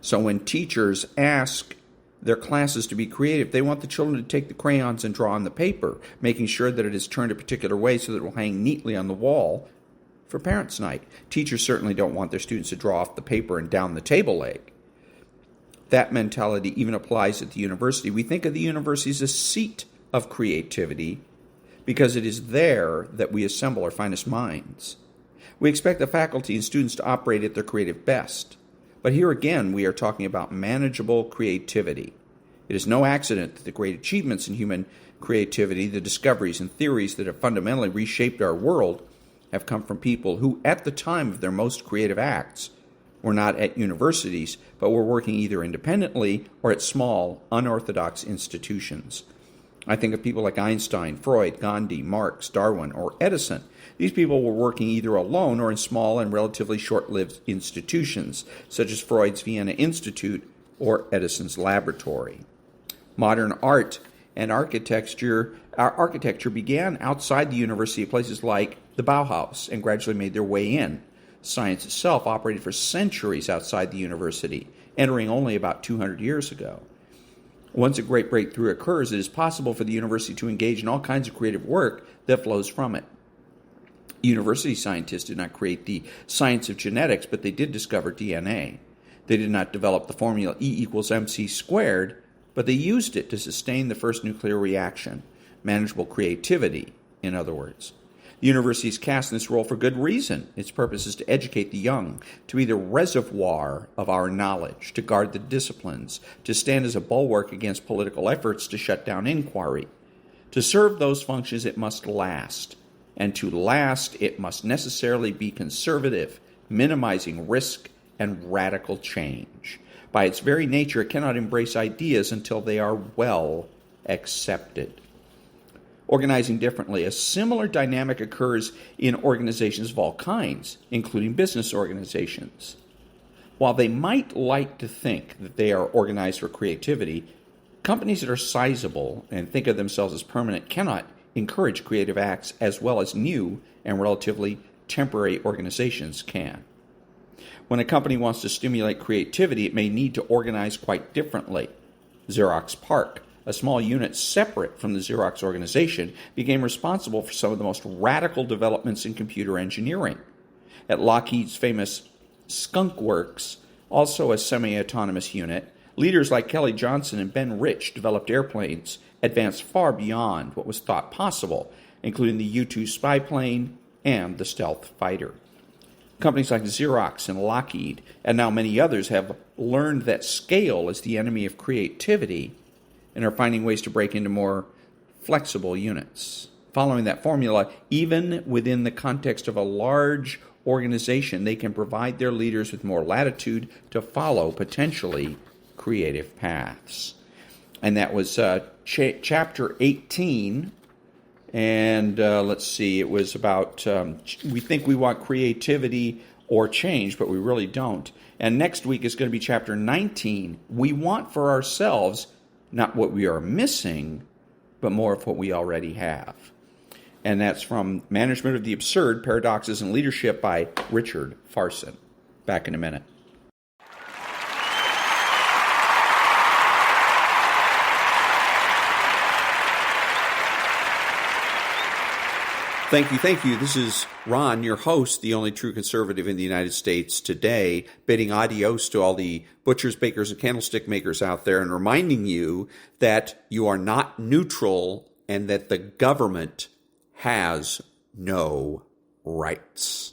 So when teachers ask their classes to be creative, they want the children to take the crayons and draw on the paper, making sure that it is turned a particular way so that it will hang neatly on the wall for parents' night. Teachers certainly don't want their students to draw off the paper and down the table leg. That mentality even applies at the university. We think of the university as a seat of creativity because it is there that we assemble our finest minds. We expect the faculty and students to operate at their creative best. But here again, we are talking about manageable creativity. It is no accident that the great achievements in human creativity, the discoveries and theories that have fundamentally reshaped our world, have come from people who, at the time of their most creative acts, were not at universities, but were working either independently or at small, unorthodox institutions. I think of people like Einstein, Freud, Gandhi, Marx, Darwin, or Edison. These people were working either alone or in small and relatively short-lived institutions, such as Freud's Vienna Institute or Edison's laboratory. Modern art and architecture began outside the university at places like the Bauhaus and gradually made their way in. Science itself operated for centuries outside the university, entering only about 200 years ago. Once a great breakthrough occurs, it is possible for the university to engage in all kinds of creative work that flows from it. University scientists did not create the science of genetics, but they did discover DNA. They did not develop the formula E=mc², but they used it to sustain the first nuclear reaction. Manageable creativity, in other words. The university is cast in this role for good reason. Its purpose is to educate the young, to be the reservoir of our knowledge, to guard the disciplines, to stand as a bulwark against political efforts to shut down inquiry. To serve those functions, it must last. And to last, it must necessarily be conservative, minimizing risk and radical change. By its very nature, it cannot embrace ideas until they are well accepted. Organizing differently, a similar dynamic occurs in organizations of all kinds, including business organizations. While they might like to think that they are organized for creativity, companies that are sizable and think of themselves as permanent cannot encourage creative acts as well as new and relatively temporary organizations can. When a company wants to stimulate creativity, it may need to organize quite differently. Xerox PARC, a small unit separate from the Xerox organization, became responsible for some of the most radical developments in computer engineering. At Lockheed's famous Skunk Works, also a semi-autonomous unit, leaders like Kelly Johnson and Ben Rich developed airplanes advanced far beyond what was thought possible, including the U-2 spy plane and the stealth fighter. Companies like Xerox and Lockheed, and now many others, have learned that scale is the enemy of creativity and are finding ways to break into more flexible units. Following that formula, even within the context of a large organization, they can provide their leaders with more latitude to follow potentially creative paths. And that was chapter 18. And let's see, it was about, we think we want creativity or change, but we really don't. And next week is going to be chapter 19. We want for ourselves not what we are missing, but more of what we already have. And that's from Management of the Absurd, Paradoxes in Leadership by Richard Farson. Back in a minute. Thank you. This is Ron, your host, the only true conservative in the United States today, bidding adios to all the butchers, bakers, and candlestick makers out there and reminding you that you are not neutral and that the government has no rights.